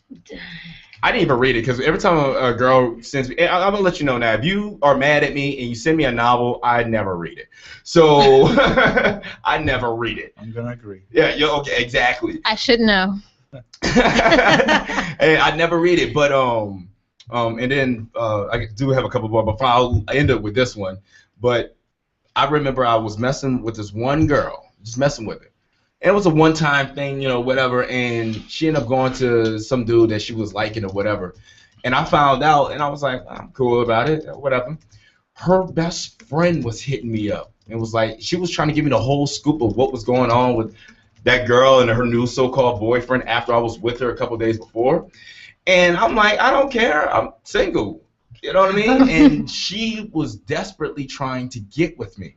I didn't even read it because every time a girl sends me, I'm gonna let you know now. If you are mad at me and you send me a novel, I never read it. So I never read it. I'm gonna agree. Yeah. Okay. Exactly. I should know. And I never read it, but and then I do have a couple more, but I'll end up with this one. But I remember I was messing with this one girl, just messing with her. And it was a one-time thing, whatever, and she ended up going to some dude that she was liking or whatever. And I found out, and I was like, I'm cool about it, whatever. Her best friend was hitting me up. It was like, she was trying to give me the whole scoop of what was going on with that girl and her new so-called boyfriend after I was with her a couple days before. And I'm like, I don't care, I'm single. You know what I mean? And she was desperately trying to get with me.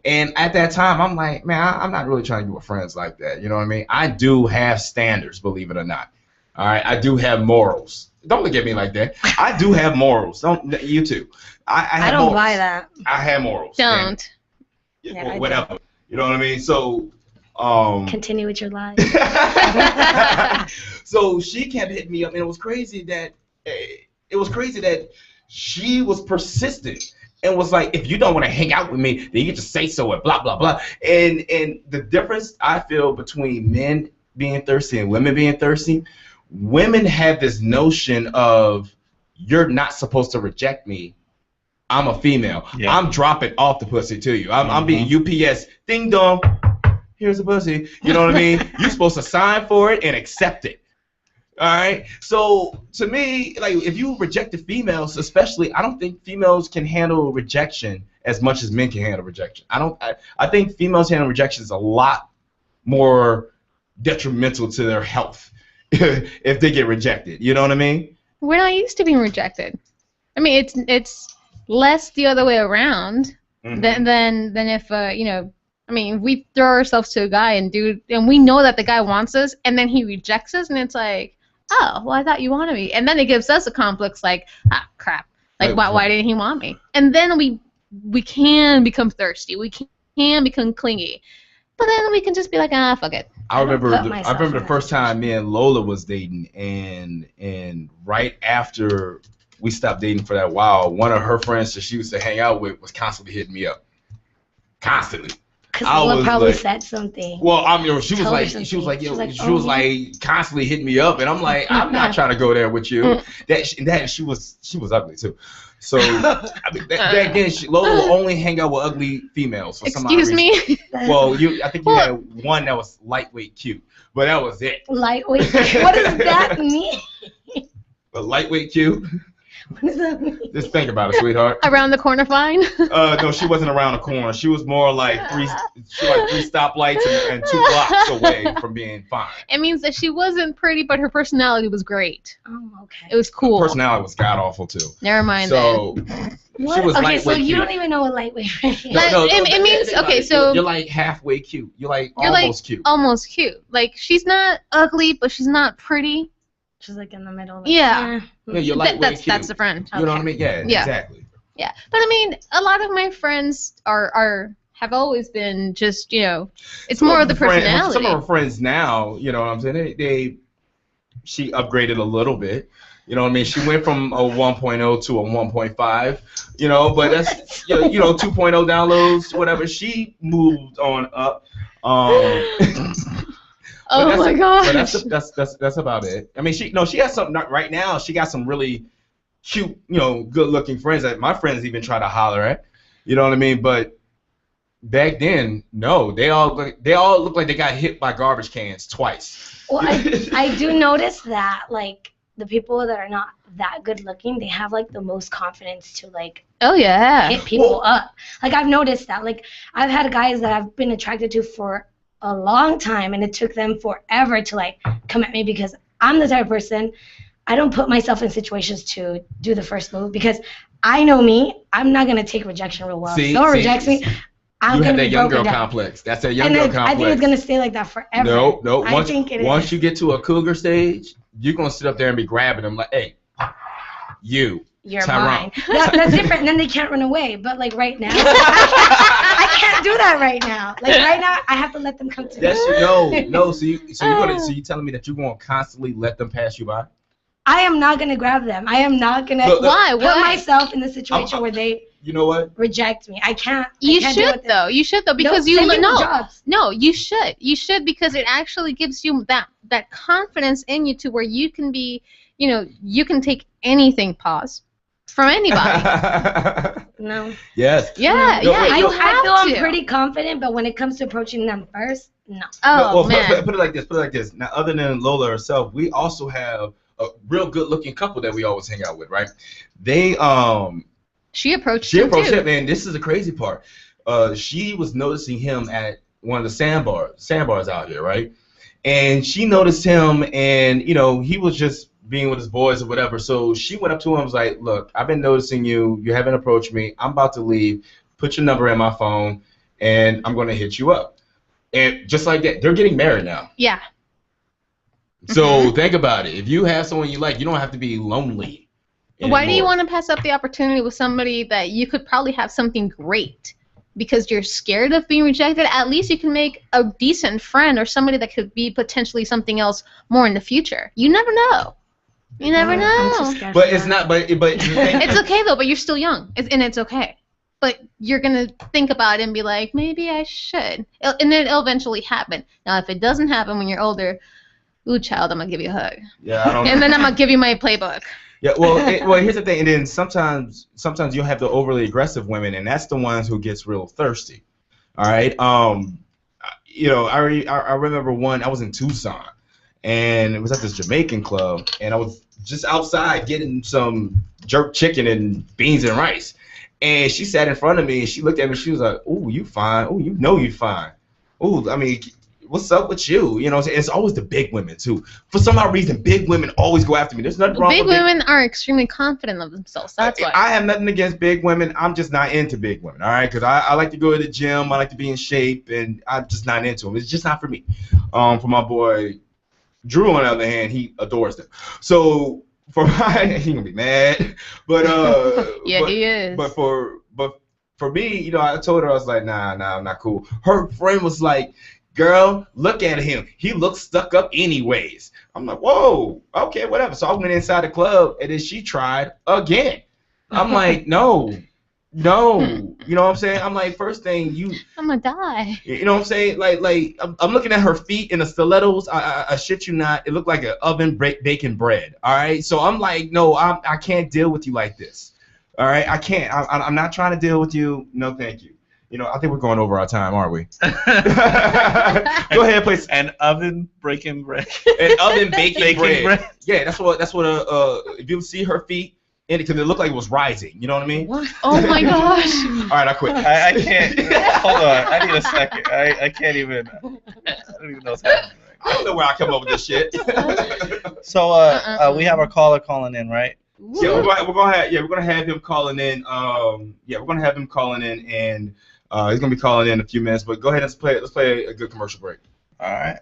And at that time, I'm like, man, I'm not really trying to get with friends like that. You know what I mean? I do have standards, believe it or not. All right? I do have morals. Don't look at me like that. I do have morals. Don't you too? I have don't morals. buy that. I have morals. Don't. Yeah, I whatever. You know what I mean? So, Continue with your life. so she kept hitting me up, and it was crazy that she was persistent and was like, if you don't want to hang out with me, then you just say so and blah blah blah. And the difference I feel between men being thirsty and women being thirsty, women have this notion of you're not supposed to reject me. I'm a female. Yeah. I'm dropping off the pussy to you. I'm being UPS. Ding dong. Here's a pussy. You know what I mean? You're supposed to sign for it and accept it. All right. So to me, like if you rejected females, especially, I don't think females can handle rejection as much as men can handle rejection. I think females handle rejection is a lot more detrimental to their health if they get rejected. You know what I mean? We're not used to being rejected. I mean, it's less the other way around than if I mean, we throw ourselves to a guy and we know that the guy wants us, and then he rejects us, and it's like, oh, well, I thought you wanted me, and then it gives us a complex, like, ah, crap, like, why didn't he want me? And then we can become thirsty, we can become clingy, but then we can just be like, ah, fuck it. I remember the first time me and Lola was dating, and right after we stopped dating for that while, one of her friends that she used to hang out with was constantly hitting me up, constantly. Because Lola probably said something. Well, I mean, she was like constantly hitting me up, and I'm like, I'm not trying to go there with you. She was ugly too. So I mean, back then, Lola will only hang out with ugly females for some odd reason. Excuse me. Well, I think you had one that was lightweight cute, but that was it. Lightweight? What does that mean? But lightweight cute. What does that mean? Just think about it, sweetheart. Around the corner fine? No, she wasn't around the corner. She was more like three stoplights and 2 blocks away from being fine. It means that she wasn't pretty, but her personality was great. Oh, okay. It was cool. Her personality was god awful too. Never mind. So what? She was okay, so you cute. don't even know what lightweight is. It means okay. So you're like halfway cute. You're almost cute. Almost cute. Like she's not ugly, but she's not pretty. She's like in the middle. Like, yeah. Yeah, you're lightweight cute. That's the friend. You know what I mean? Yeah, exactly. Yeah, but I mean, a lot of my friends have always been just, it's more of the personality. Some of her friends now, you know what I'm saying? She upgraded a little bit. You know what I mean? She went from a 1.0 to a 1.5. But that's 2.0 downloads, whatever. She moved on up. Oh my gosh. But that's about it. I mean, she has something right now. She got some really cute, good-looking friends that my friends even try to holler at. You know what I mean? But back then, no, they all look like they got hit by garbage cans twice. Well, I do notice that like the people that are not that good-looking, they have like the most confidence to like. Oh yeah. Hit people up. Like I've noticed that. Like I've had guys that I've been attracted to for a long time, and it took them forever to like come at me because I'm the type of person, I don't put myself in situations to do the first move because I know me, I'm not gonna take rejection real well. If someone rejects me, I'm gonna be broken down. You have that young girl complex. That's that young girl complex. I think it's gonna stay like that forever. No. Once you get to a cougar stage, you're gonna sit up there and be grabbing them like, hey, you're mine. That's different. And then they can't run away. But like right now, I can't do that right now. Like right now, I have to let them come to me. No. So you telling me that you're gonna constantly let them pass you by? I am not gonna grab them. I am not gonna put myself in the situation where they. You know what? Reject me. I can't. You should though. You should though because No, you should. You should because it actually gives you that confidence in you to where you can be. You can take anything. Pause. From anybody. No. Yes. Yeah, no, yeah. I feel I'm pretty confident, but when it comes to approaching them first, no. Oh, man. Put it like this. Now, other than Lola herself, we also have a real good-looking couple that we always hang out with, right? She approached him, and this is the crazy part. She was noticing him at one of the sandbars out here, right? And she noticed him, and he was just being with his boys or whatever. So she went up to him and was like, look, I've been noticing you. You haven't approached me. I'm about to leave. Put your number in my phone, and I'm going to hit you up. And just like that, they're getting married now. Yeah. So think about it. If you have someone you like, you don't have to be lonely anymore. Why do you want to pass up the opportunity with somebody that you could probably have something great because you're scared of being rejected, at least you can make a decent friend or somebody that could be potentially something else more in the future. You never know. You never I'm know. too scared But for it's that. not. But It's okay though, but you're still young, and it's okay. But you're gonna think about it and be like, maybe I should, and then it'll eventually happen. Now, if it doesn't happen when you're older, ooh, child, I'm gonna give you a hug, Yeah, I don't. and then I'm gonna give you my playbook. Yeah, well, here's the thing, and then sometimes you'll have the overly aggressive women, and that's the ones who gets real thirsty. All right, I remember one. I was in Tucson, and it was at this Jamaican club, and I was just outside getting some jerk chicken and beans and rice, and she sat in front of me, and she looked at me, she was like, "Ooh, you fine. Ooh, you know you fine. Ooh, I mean, what's up with you?" You know, it's always the big women too. For some odd reason, big women always go after me. There's nothing wrong Big with women are extremely confident of themselves. That's why. I have nothing against big women. I'm just not into big women, all right? Because I like to go to the gym. I like to be in shape, and I'm just not into them. It's just not for me. For my boy Drew, on the other hand, he adores them. So for my, he gonna be mad, but yeah, but, he is. But for me, you know, I told her, I was like, nah, I'm not cool. Her friend was like, "Girl, look at him. He looks stuck up anyways." I'm like, "Whoa, okay, whatever." So I went inside the club, and then she tried again. I'm like, no. You know what I'm saying? I'm like, first thing, I'm gonna die. you know what I'm saying? Like I'm looking at her feet in the stilettos. I shit you not. It looked like an oven baking bread. All right. So I'm like, no, I can't deal with you like this. All right. I can't. I'm not trying to deal with you. No, thank you. You know, I think we're going over our time, aren't we? Go ahead, please. An oven breaking bread. An oven baking bread. bread. Yeah, that's what if you see her feet, because it looked like it was rising. You know what I mean? What? Oh my gosh. All right, I quit. I can't. Hold on. I need a second. I can't even. I don't even know what's happening. I don't know where I come up with this shit. So we have our caller calling in, right? Yeah, we're gonna have him calling in. We're gonna have him calling in, and he's gonna be calling in a few minutes. But go ahead and let's play a good commercial break. All right.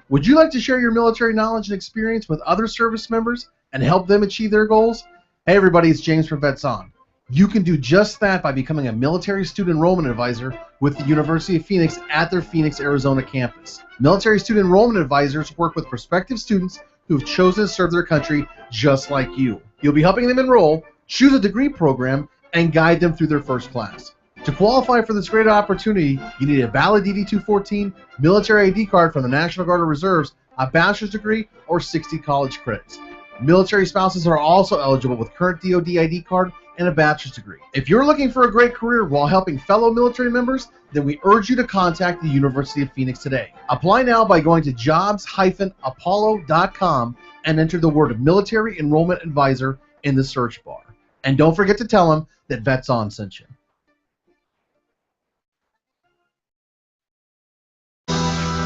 Would you like to share your military knowledge and experience with other service members and help them achieve their goals? Hey everybody, it's James from Vets On. You can do just that by becoming a military student enrollment advisor with the University of Phoenix at their Phoenix, Arizona campus. Military student enrollment advisors work with prospective students who have chosen to serve their country just like you. You'll be helping them enroll, choose a degree program, and guide them through their first class. To qualify for this great opportunity, you need a valid DD-214, military ID card from the National Guard or Reserves, a bachelor's degree, or 60 college credits. Military spouses are also eligible with current DoD ID card and a bachelor's degree. If you're looking for a great career while helping fellow military members, then we urge you to contact the University of Phoenix today. Apply now by going to jobs-apollo.com and enter the word military enrollment advisor in the search bar. And don't forget to tell them that Vets On sent you.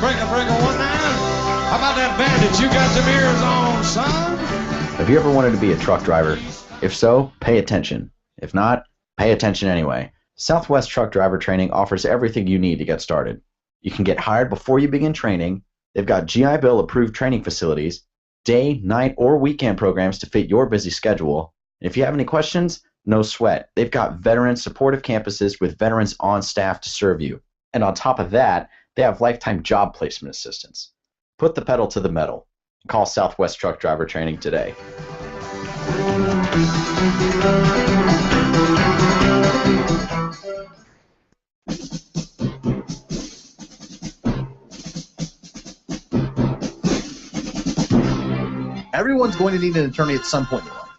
Breaker, one now. How about that bandage? You got some ears on, son? Have you ever wanted to be a truck driver? If so, pay attention. If not, pay attention anyway. Southwest Truck Driver Training offers everything you need to get started. You can get hired before you begin training. They've got GI Bill approved training facilities, day, night, or weekend programs to fit your busy schedule. And if you have any questions, no sweat. They've got veteran supportive campuses with veterans on staff to serve you. And on top of that, they have lifetime job placement assistance. Put the pedal to the metal. Call Southwest Truck Driver Training today. Everyone's going to need an attorney at some point in their life.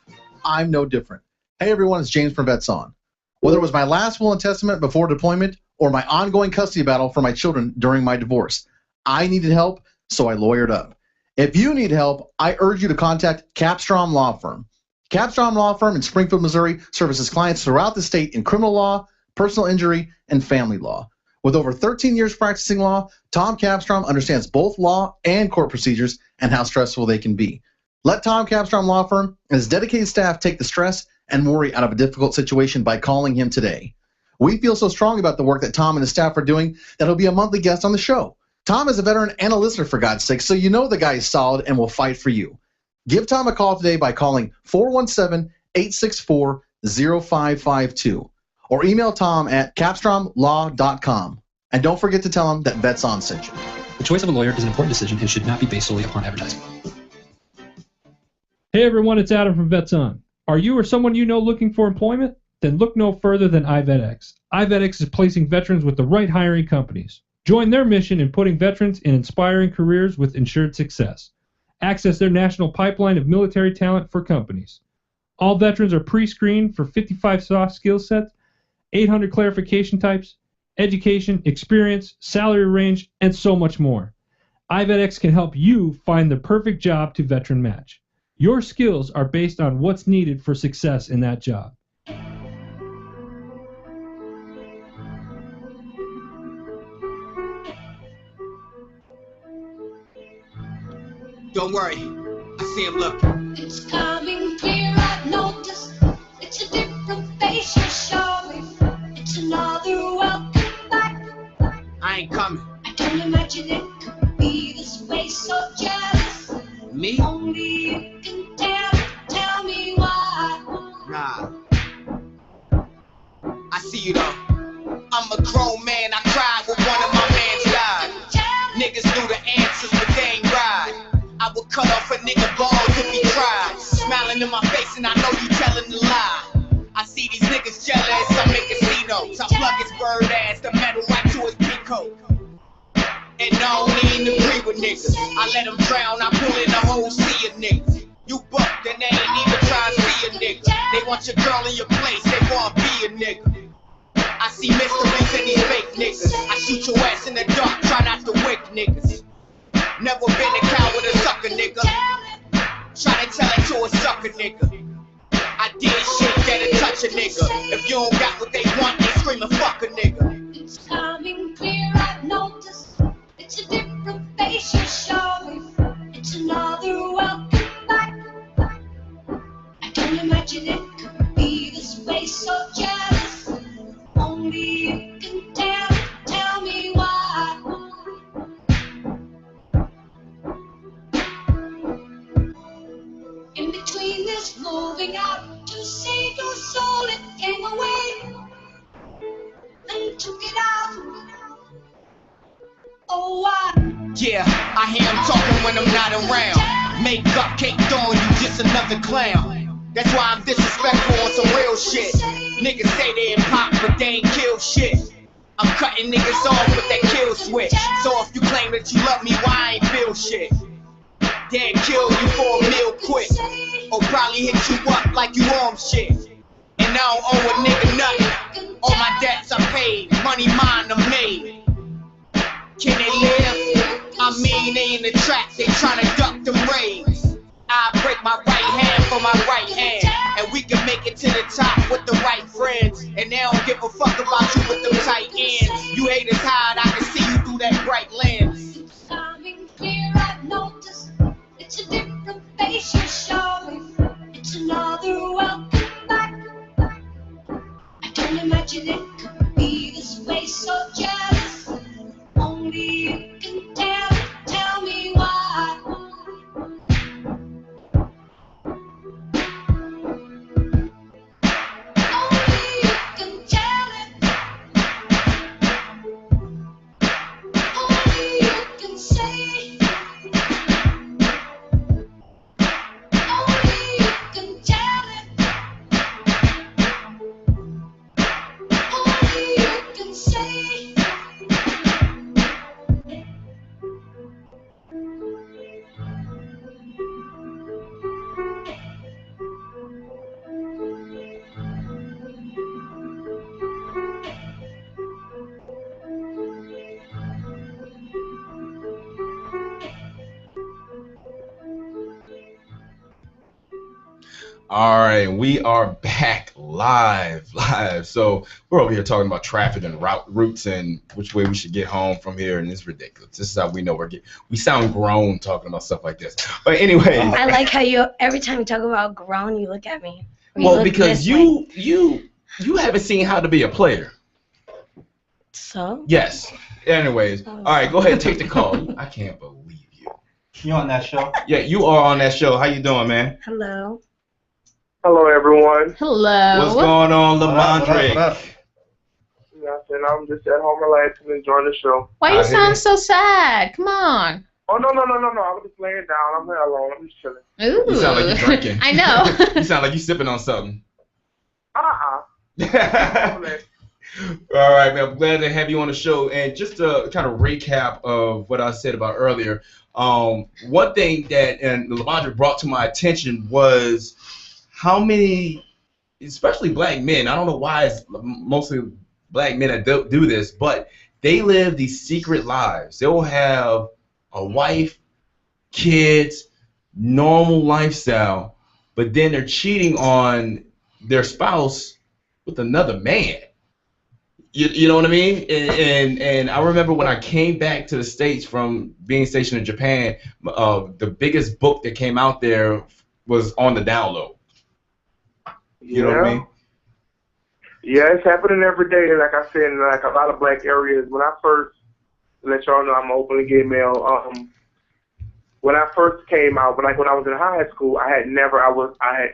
I'm no different. Hey everyone, it's James from Vets On. Whether it was my last will and testament before deployment or my ongoing custody battle for my children during my divorce, I needed help, so I lawyered up. If you need help, I urge you to contact Capstrom Law Firm. Capstrom Law Firm in Springfield, Missouri services clients throughout the state in criminal law, personal injury, and family law. With over 13 years practicing law, Tom Capstrom understands both law and court procedures and how stressful they can be. Let Tom Capstrom Law Firm and his dedicated staff take the stress and worry out of a difficult situation by calling him today. We feel so strong about the work that Tom and his staff are doing that he'll be a monthly guest on the show. Tom is a veteran and a listener, for God's sake, so you know the guy is solid and will fight for you. Give Tom a call today by calling 417-864-0552 or email Tom at capstromlaw.com. And don't forget to tell him that Vets On sent you. The choice of a lawyer is an important decision and should not be based solely upon advertising. Hey everyone, it's Adam from Vets On. Are you or someone you know looking for employment? Then look no further than iVetX. iVetX is placing veterans with the right hiring companies. Join their mission in putting veterans in inspiring careers with ensured success. Access their national pipeline of military talent for companies. All veterans are pre-screened for 55 soft skill sets, 800 clarification types, education, experience, salary range, and so much more. iVetX can help you find the perfect job to veteran match. Your skills are based on what's needed for success in that job. Don't worry, I see him looking. It's coming clear, I've noticed. It's a different face you're showing. It's another welcome back. I ain't coming. I don't imagine it could be this way, so jealous. Me? Only you can tell me why. Nah. I see you though. I'm a grown man, I cried when one of my mans died. Niggas knew the answers, but they ain't right. I would cut off a nigga balls if he tried. Smiling in my face and I know you telling the lie. I see these niggas jealous, I'm in casinos. I plug his bird ass, the metal right to his peacoat. And I don't even agree with niggas. I let them drown, I pull in a whole sea of niggas. You bucked and they ain't even trying to see a nigga. They want your girl in your place, they wanna be a nigga. I see mysteries in these fake niggas. I shoot your ass in the dark, try not to wake niggas. Never been a coward or sucker nigga. Try to tell it to a sucker nigga. I did shit that'll touch a nigga. If you don't got what they want, they screaming fuck a nigga. It's coming clear, I've noticed. It's a different face you're showing. It's another welcome back. I don't imagine it could be this way, so jealous. Only you can tell me why. In between this moving out to save your soul, it came away and took it out. Oh, why? Yeah, I hear him talking when I'm not around. Makeup caked on, you just another clown. That's why I'm disrespectful on some real shit. Niggas say they in pop, but they ain't kill shit. I'm cutting niggas off with that kill switch. So if you claim that you love me, why I ain't feel shit? They'd kill you for a meal quick, or probably hit you up like you arm shit. And I don't owe a nigga nothing. All my debts are paid, money mine I'm made. Can they live? I mean they in the trap, they tryna duck them raids. I break my right hand for my right hand, and we can make it to the top with the right friends. And they don't give a fuck about you with them tight ends. You haters hide, I can see you through that bright lens. It's coming clear, I've noticed. It's a different face you're showing. It's another welcome back. I don't imagine it could be this way, so jealous. Only you can tell me why. Only you can tell it. Only you can say. Only you can tell it. Only you can say. All right, we are back live. So we're over here talking about traffic and routes and which way we should get home from here, and it's ridiculous. This is how we know we sound grown talking about stuff like this. But anyway, I like how you every time you talk about grown, you look at me. well, because you haven't seen How to Be a Player. So? Yes. Anyways, all right, go ahead and take the call. I can't believe you. You on that show? Yeah, you are on that show. How you doing, man? Hello. Hello, everyone. Hello. What's going on, What up, Lamondre? what up? Nothing. I'm just at home relaxing, enjoying the show. Why you sound so sad? Come on. Oh, no. I'm just laying down. I'm here alone. I'm just chilling. Ooh. You sound like you're drinking. I know. You sound like you're sipping on something. Uh-uh. All right, man. I'm glad to have you on the show. And just to kind of recap of what I said about earlier, one thing that and Lamondre brought to my attention was how many, especially black men, I don't know why it's mostly black men that do this, but they live these secret lives. They will have a wife, kids, normal lifestyle, but then they're cheating on their spouse with another man. You know what I mean? And I remember when I came back to the States from being stationed in Japan, the biggest book that came out there was On the Down Low. You know what I mean? Yeah, it's happening every day. Like I said, in like a lot of black areas. When I first, let y'all know I'm openly gay male. When I first came out, when I was in high school, I had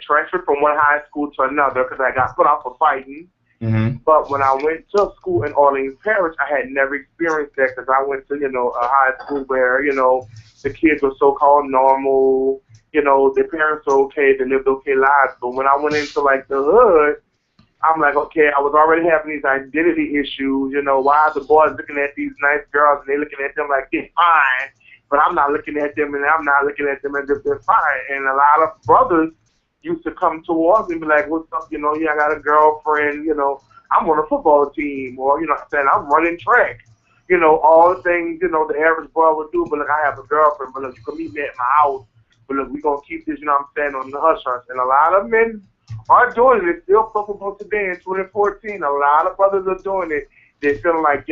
transferred from one high school to another because I got put out for fighting. Mm-hmm. But when I went to school in Orleans Parish, I had never experienced that because I went to, a high school where, the kids were so-called normal, their parents were okay, they lived okay lives. But when I went into, like, the hood, I'm like, okay, I was already having these identity issues, why are the boys looking at these nice girls and they looking at them like they're fine, but I'm not looking at them and I'm not looking at them as if they're fine. And a lot of brothers used to come towards me and be like, what's up, yeah, I got a girlfriend, I'm on a football team, or, I'm running track. All the things, the average boy would do, but look, I have a girlfriend, but look, you can meet me at my house, but look, we're going to keep this, on the hush-hush. And a lot of men are doing it. It's still applicable today in 2014. A lot of brothers are doing it. They feel like,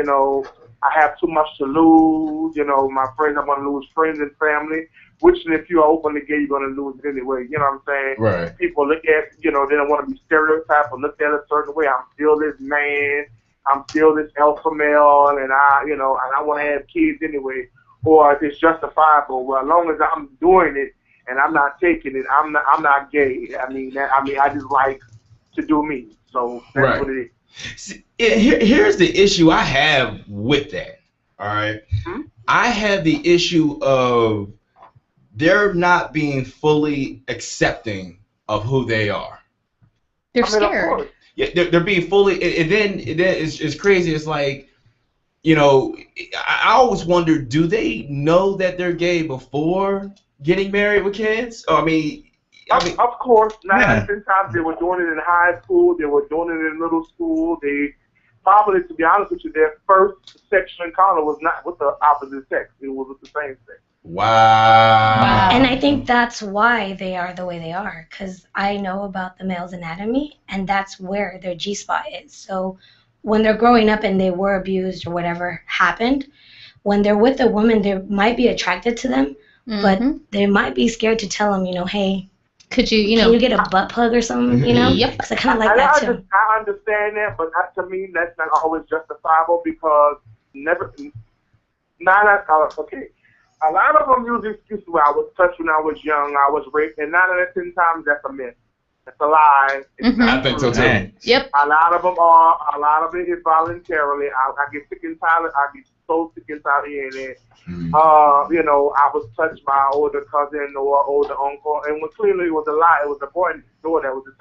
I have too much to lose, my friends, I'm going to lose friends and family, which if you are openly gay, you're going to lose it anyway, you know what I'm saying? Right. People look at, they don't want to be stereotyped or looked at a certain way. I'm still this man, I'm still this alpha male, and and I want to have kids anyway, or it's justifiable. Well, as long as I'm doing it and I'm not taking it, I'm not gay. I just like to do me. So that's what it is. See, here's the issue I have with that. All right, I have the issue of they're not being fully accepting of who they are. They're scared. Yeah, they're being fully, and then it's crazy. It's like, I always wonder, do they know that they're gay before getting married with kids? Of course, 9 out of 10 times they were doing it in high school, they were doing it in middle school. They probably, to be honest with you, their first sexual encounter was not with the opposite sex, it was with the same sex. Wow. And I think that's why they are the way they are, because I know about the male's anatomy, and that's where their G-spot is. So when they're growing up and they were abused or whatever happened, when they're with a woman, they might be attracted to them, but they might be scared to tell them, hey, could you, can you get a butt plug or something, Yep. Because I kind of like that too. I understand that, but to me, that's not always justifiable because okay. A lot of them use excuses where I was touched when I was young, I was raped, and 9 out of 10 times that's a myth. That's a lie. I think so too. Yep. A lot of them are. A lot of it is voluntarily. I get sick and tired. I get so sick and tired of hearing it. I was touched by an older cousin or older uncle, and when clearly it was a lie. It was a boy next door that was the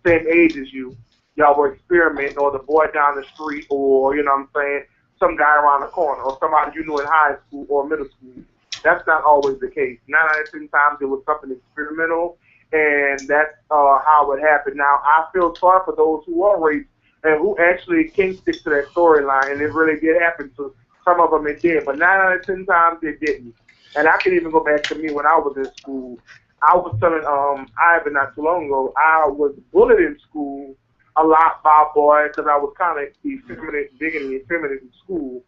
same age as you. Y'all were experimenting, or the boy down the street, or some guy around the corner, or somebody you knew in high school or middle school. That's not always the case. 9 out of 10 times it was something experimental, and that's how it happened. Now, I feel sorry for those who are raped and who actually can stick to that storyline, and it really did happen to some of them. It did, but 9 out of 10 times it didn't. And I can even go back to me when I was in school. I was telling Ivan not too long ago, I was bullied in school a lot by boys because I was kind of effeminate, big and effeminate in school.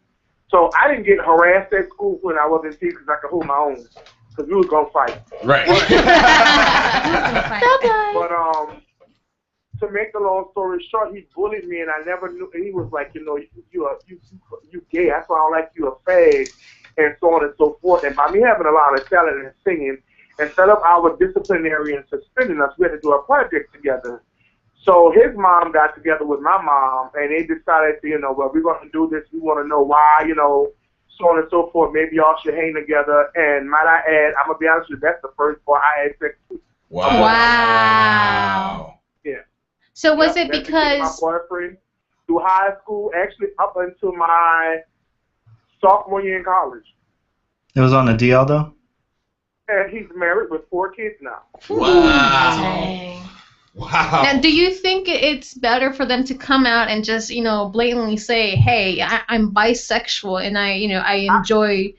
So I didn't get harassed at school when I was in team because I could hold my own. Because we was going to fight. Right. But to make the long story short, he bullied me and I never knew. He was like, you gay. That's why I don't like you a fag. and so on and so forth. And by me having a lot of talent and singing, instead of our disciplinarian suspending us, we had to do a project together. So his mom got together with my mom, and they decided to, well, we're going to do this. We want to know why, so on and so forth. Maybe y'all should hang together. And might I add, I'm going to be honest with you, that's the first boy I had sex with. Wow. Yeah. So was it That's because... my boyfriend through high school, actually up until my sophomore year in college. It was on the DL though? And he's married with 4 kids now. Wow. Dang. Wow. Now, do you think it's better for them to come out and just, blatantly say, "Hey, I'm bisexual and I enjoy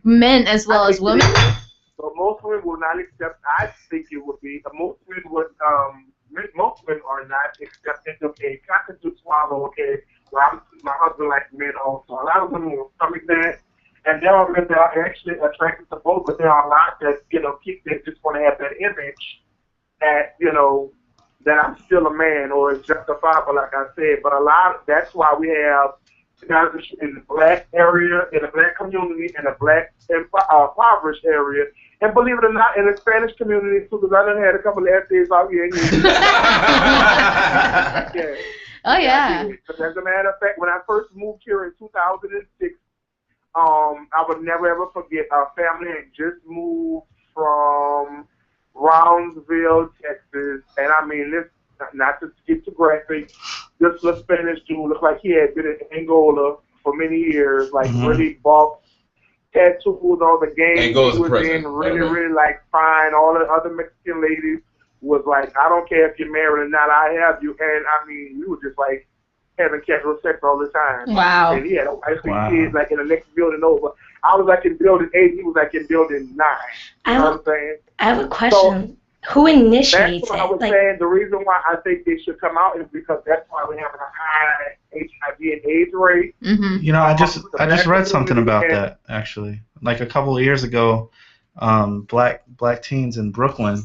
men as well as women"? So most women will not accept. I think it would be most women would. Most women are not accepting of a constitute swallow. Okay, well, my husband likes men also. A lot of women will stomach that, and there are men that are actually attracted to both, but there are a lot that keep that just want to have that image that that I'm still a man or it's justifiable, like I said. But a lot, that's why we have guys in the black area, in the black community, in the black impoverished area, and believe it or not, in the Spanish community too, because I done had a couple of essays out here. Yeah. Oh, yeah. But as a matter of fact, when I first moved here in 2006, I would never ever forget our family had just moved from Brownsville, Texas, and I mean this. Not to get too graphic, this little Spanish dude looked like he had been in Angola for many years, like really buff, tattoos on the game. Angola's He was president, in really like fine. All the other Mexican ladies was like, I don't care if you're married or not, I have you. And I mean, we were just like having casual sex all the time. Wow. And he had a wife and kids like in the next building over. I was like in building 8, he was like in building 9. You know what I'm saying? I have a question. Who initiates That's what I was saying. The reason why I think they should come out is because that's why we're having a high HIV and AIDS rate. You know, I just read something about that actually. Like a couple of years ago, black teens in Brooklyn,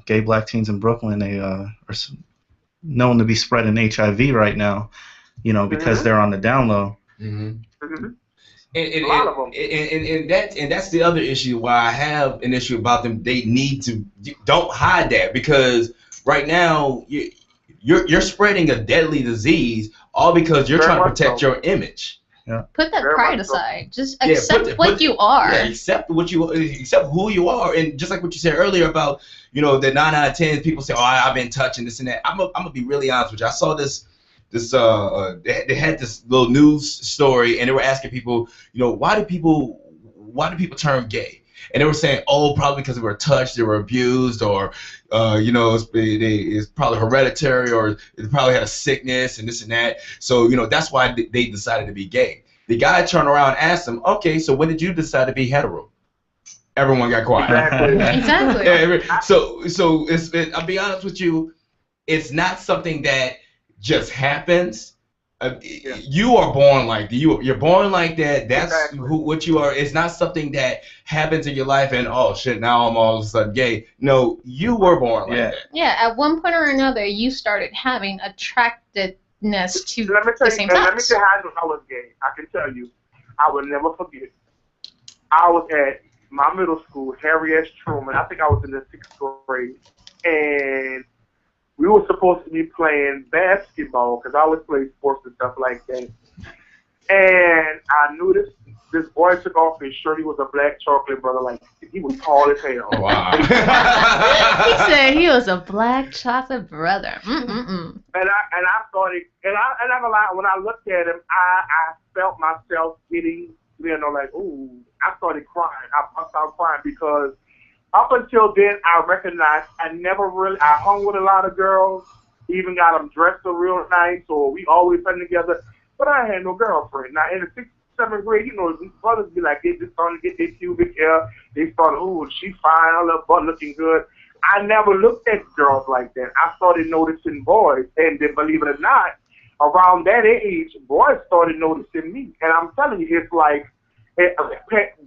gay black teens in Brooklyn, they are known to be spreading HIV right now, because they're on the down low. And that's the other issue why I have an issue about them. They need to don't hide that, because right now you're spreading a deadly disease all because you're trying to protect your image. Yeah. Put that pride aside. Just accept what you are. Yeah, accept who you are, and just like what you said earlier about the 9 out of 10 people say, oh, I've been touching this and that. I'm gonna be really honest with you. I saw this. They had this little news story, and they were asking people, why do people turn gay? And they were saying, oh, probably because they were touched, they were abused, or it's probably hereditary, or they probably had a sickness and this and that. So that's why they decided to be gay. The guy turned around and asked them, okay, so when did you decide to be hetero? Everyone got quiet. Exactly. Yeah, so I'll be honest with you, it's not something that just happens. You are born like that. You're born like that. That's what you are. It's not something that happens in your life and oh shit, now I'm all of a sudden gay. No, you were born like that. Yeah, at one point or another, you started having attractedness to the same Let me sex. tell you how I was gay. I can tell you, I will never forget. I was at my middle school, Harry S. Truman. I think I was in the 6th grade, and we were supposed to be playing basketball because I always play sports and stuff like that. And I knew this boy took off his shirt. He was a black chocolate brother. Like, he was tall as hell. Wow. He said he was a black chocolate brother. And I started, and I'm a lot. When I looked at him, I felt myself getting, like, ooh. I started crying. I bust out crying because up until then, I recognized I hung with a lot of girls, even got them dressed up real nice, or we always been together, but I had no girlfriend. Now, in the 6th, 7th grade, these brothers be like, they just starting to get their pubic hair. They started, ooh, she fine, her little butt looking good. I never looked at girls like that. I started noticing boys, and then believe it or not, around that age, boys started noticing me. And I'm telling you, it's like,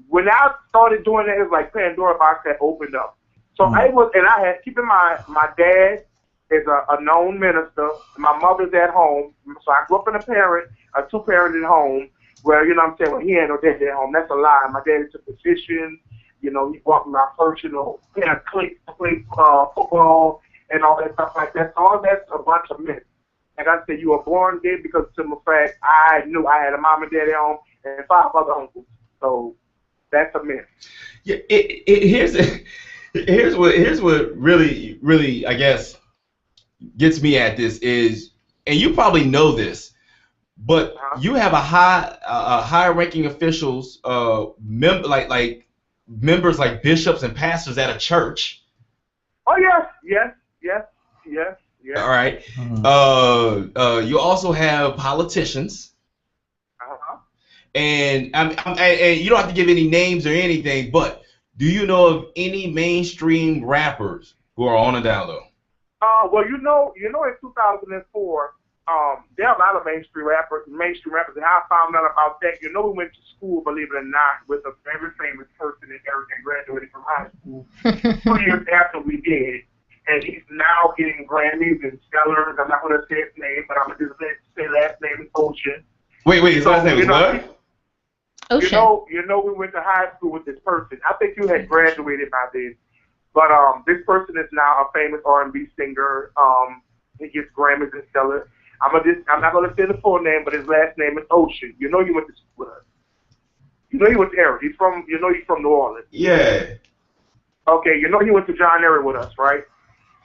when I started doing that, it was like Pandora box that opened up. So keep in mind, my dad is a known minister. My mother's at home. So I grew up in a 2-parented home. Well, you know what I'm saying? Well, he ain't no daddy at home. That's a lie. My daddy took positions. You know, he bought me my first, you know, pair of cleats to play football and all that stuff like that. So all that's a bunch of myths. Like I said, you were born gay because of the fact I knew I had a mom and daddy at home and 5 other uncles. So that's a myth. Yeah, here's what really I guess gets me at this is, and you probably know this, but you have a high ranking officials, members like bishops and pastors at a church. Oh yes. All right. You also have politicians. And and you don't have to give any names or anything, but do you know of any mainstream rappers who are on a down low? Well, you know, in 2004, there are a lot of mainstream rappers. And how I found out about that, you know, we went to school, believe it or not, with a very famous person in Eric and graduated from high school 2 years after we did. And he's now getting Grammys and Stellars. I'm not going to say his name, but I'm going to just say last name is Ocean. Wait, his last name is what? Ocean. You know, we went to high school with this person. I think you had graduated by then. But this person is now a famous R&B singer. He gets Grammys and Stellars. I'm not going to say the full name, but his last name is Ocean. You know, he went to school with us. You know, he went to Eric. He's from New Orleans. Yeah. Okay, you know he went to John Eric with us, right?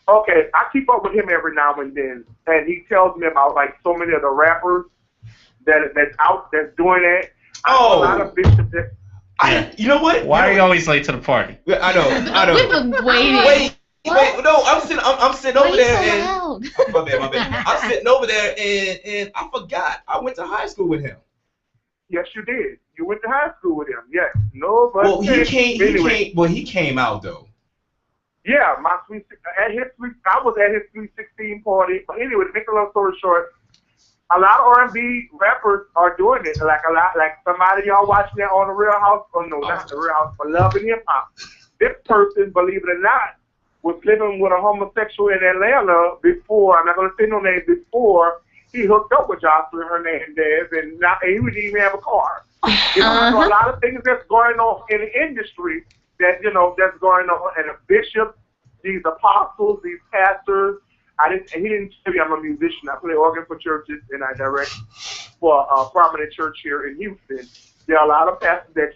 Okay, I keep up with him every now and then, and he tells me about like so many of the rappers that's doing that. Oh. A lot of bishops that. You know what? Why are you always late to the party? I know. We've been waiting. Wait. No, I'm sitting over there so and my bad. I'm sitting over there and I forgot I went to high school with him. Yes, you did. You went to high school with him. Yes. No, but well, he came out though. Yeah, I was at his Sweet 16 party. But anyway, to make a long story short, a lot of R&B rappers are doing it. Like somebody y'all watching that on the Real House, or no, not the Real House, but Love and Hip Hop. This person, believe it or not, was living with a homosexual in Atlanta before. I'm not gonna say no names, before he hooked up with Jocelyn Hernandez, and he wouldn't even have a car. You know, so a lot of things that's going on in the industry that's going on, and the bishops, these apostles, these pastors. He didn't tell me I'm a musician. I play organ for churches, and I direct for a prominent church here in Houston. There are a lot of pastors that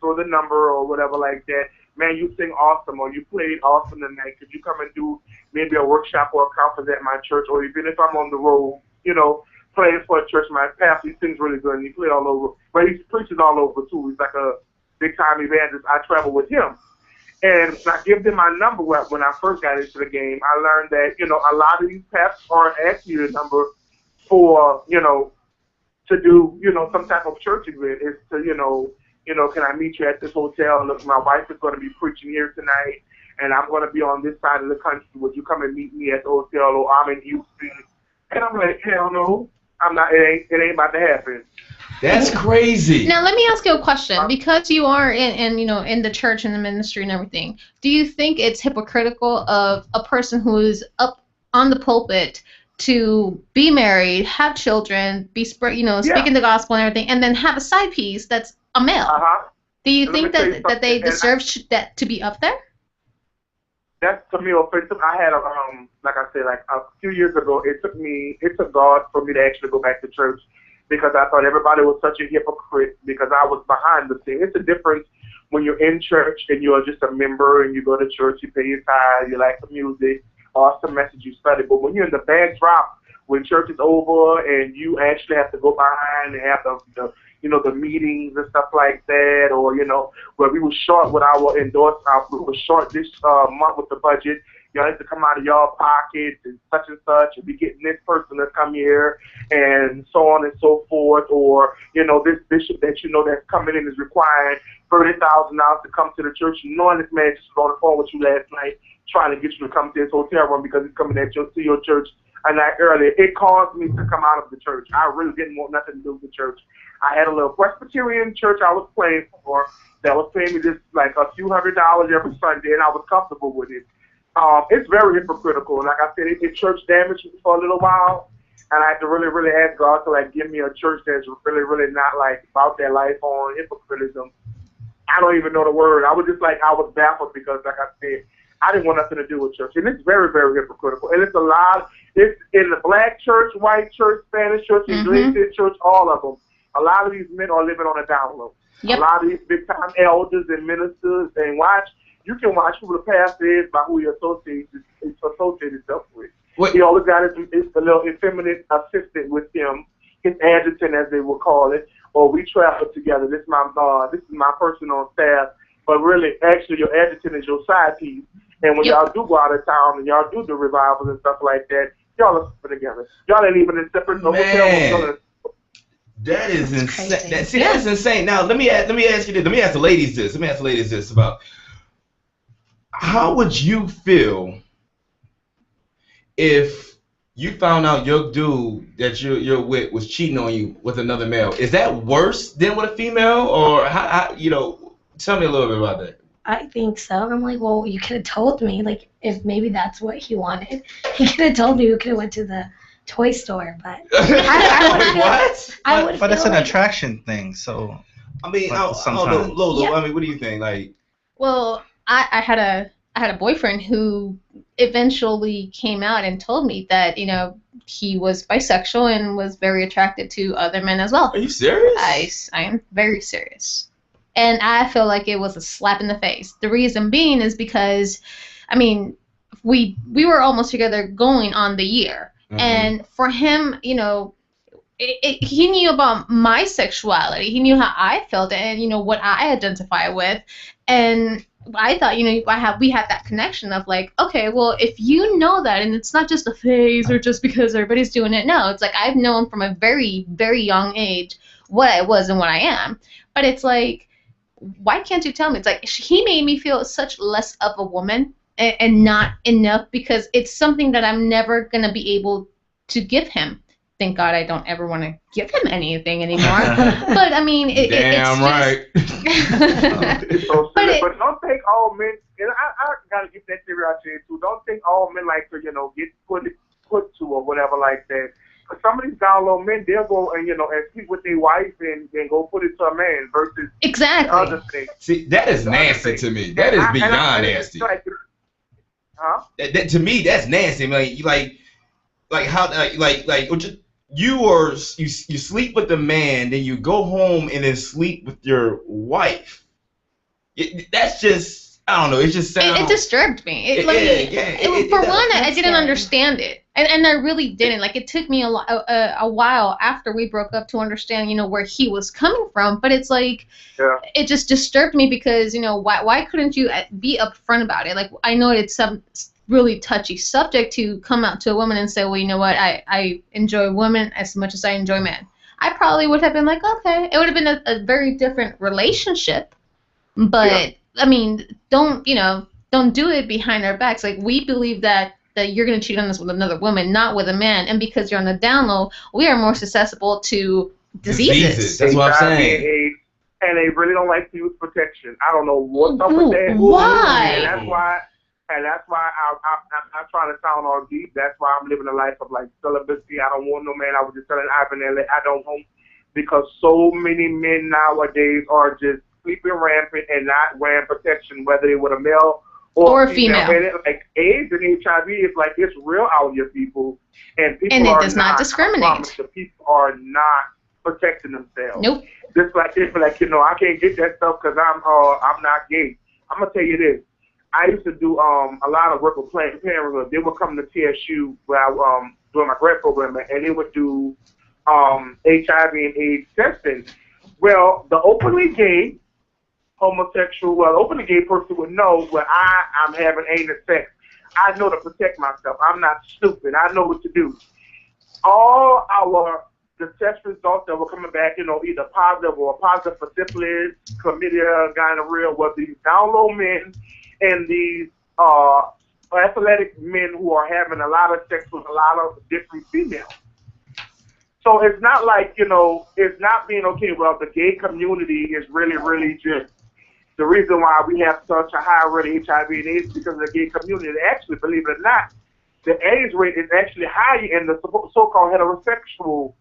throw the number or whatever like that. Man, you sing awesome, or you played awesome tonight. Could you come and do maybe a workshop or a conference at my church? Or even if I'm on the road, playing for a church, my pastor, he sings really good, and he plays all over. But he preaches all over, too. He's like a big-time evangelist. I travel with him. And I give them my number when I first got into the game. I learned that, a lot of these pastors aren't asking you the number for, to do, some type of church event. It's to, can I meet you at this hotel? Look, my wife is going to be preaching here tonight, and I'm going to be on this side of the country. Would you come and meet me at the hotel? Or I'm in Houston. And I'm like, hell no, I'm not. It ain't about to happen. That's crazy. Now let me ask you a question. Because you are in the church and the ministry and everything, do you think it's hypocritical of a person who is up on the pulpit to be married, have children, be speaking the gospel and everything, and then have a side piece that's a male? Do you think that they deserve that to be up there? That's to me offensive. I had like I said, like a few years ago, it took God for me to actually go back to church, because I thought everybody was such a hypocrite because I was behind the scene. It's a difference when you're in church and you're just a member and you go to church, you pay your tithe, you like the music, awesome message you study. But when you're in the backdrop, when church is over and you actually have to go behind and have the meetings and stuff like that, or where we were short with our endorsement, we were short this month with the budget. Y'all have to come out of y'all pockets and such, and be getting this person to come here and so on and so forth. Or, this bishop that that's coming in is requiring $30,000 to come to the church, knowing this man just was on the phone with you last night trying to get you to come to his hotel room because he's coming to your church a night earlier. It caused me to come out of the church. I really didn't want nothing to do with the church. I had a little Presbyterian church I was playing for that was paying me just like a few $100s every Sunday, and I was comfortable with it. It's very hypocritical. Like I said, it church damaged me for a little while, And I had to really, really ask God to like give me a church that's really, really not like about that life on hypocritism. I don't even know the word. I was just like, I was baffled because, like I said, I didn't want nothing to do with church. And it's very, very hypocritical. And it's a lot, it's in the black church, white church, Spanish church, English church, all of them. A lot of these men are living on a down low. Yep. A lot of these big time elders and ministers, and you can watch who the pastor is by who he associates himself with. What? He always got his little effeminate assistant with him, his adjutant as they would call it, or we travel together. This is my person on staff, but really, actually, your adjutant is your side piece. And when y'all do go out of town and y'all do the revivals and stuff like that, y'all are sleeping together. Y'all ain't even in separate hotels. That is insane. That's insane. Now let me ask you this. Let me ask the ladies this about how would you feel if you found out your dude that you're with was cheating on you with another male? Is that worse than with a female, or how tell me a little bit about that. I think so. I'm like, well, you could have told me, like, if maybe that's what he wanted. He could have told me. We could have went to the toy store, but I would But it's an attraction thing, so. I mean, Lolo, I mean, what do you think? Like, well, I had a boyfriend who eventually came out and told me that he was bisexual and was very attracted to other men as well. Are you serious? I am very serious, and I feel like it was a slap in the face. The reason being is because, I mean, we were almost together going on the year. Mm-hmm. And for him, he knew about my sexuality. He knew how I felt and, what I identify with. And I thought, we had that connection of like, okay, well, if you know that, and it's not just a phase or just because everybody's doing it. No, it's like I've known from a very, very young age what I was and what I am. But it's like, why can't you tell me? It's like he made me feel such less of a woman. And not enough, because it's something that I'm never going to be able to give him. Thank God I don't ever want to give him anything anymore. But, I mean, it's right. It's so silly. But don't think all men, and I got to get that theory out here, too. Don't think all men like to, get put to or whatever like that. Because some of these down low men, they'll go and, and sleep with their wife and go put it to a man versus exactly. other things. See, that is nasty to me. That is beyond nasty. Huh? That to me, that's nasty. Like how you sleep with the man, then you go home and then sleep with your wife. That's just, I don't know. It just sounds. It disturbed me. I didn't understand it, and I really didn't. Like, it took me a while after we broke up to understand, where he was coming from. But it's like, it just disturbed me because, why couldn't you be upfront about it? Like, I know it's some really touchy subject to come out to a woman and say, well, you know what, I enjoy women as much as I enjoy men. I probably would have been like, okay, it would have been a very different relationship, but. I mean, don't do it behind our backs. Like, we believe that you're going to cheat on us with another woman, not with a man. And because you're on the down low, we are more susceptible to diseases. That's what I'm saying. And they really don't like to use protection. I don't know what's up with that. Why? And that's why I'm not trying to sound all deep. That's why I'm living a life of like celibacy. I don't want no man. I was just telling Ivan that I don't want, because so many men nowadays are just sleeping rampant and not wearing protection, whether they're with a male or a female. And like AIDS and HIV is like, it's real out here, people. And people and it does not discriminate. The people are not protecting themselves. Nope. Just like it's like, I can't get that stuff because I'm not gay. I'm gonna tell you this. I used to do a lot of work with Planned Parenthood. They would come to TSU where I doing my grad program, and they would do HIV and AIDS testing. Well, the openly gay openly gay person would know when I'm having anal sex. I know to protect myself. I'm not stupid. I know what to do. All the test results that were coming back, either positive or positive for syphilis, chlamydia, gonorrhea, were these down low men and these athletic men who are having a lot of sex with a lot of different females. So it's not like, it's not being okay. Well, the gay community is really, really just the reason why we have such a high rate of HIV and AIDS because of the gay community. Actually, believe it or not, the AIDS rate is actually higher in the so-called heterosexual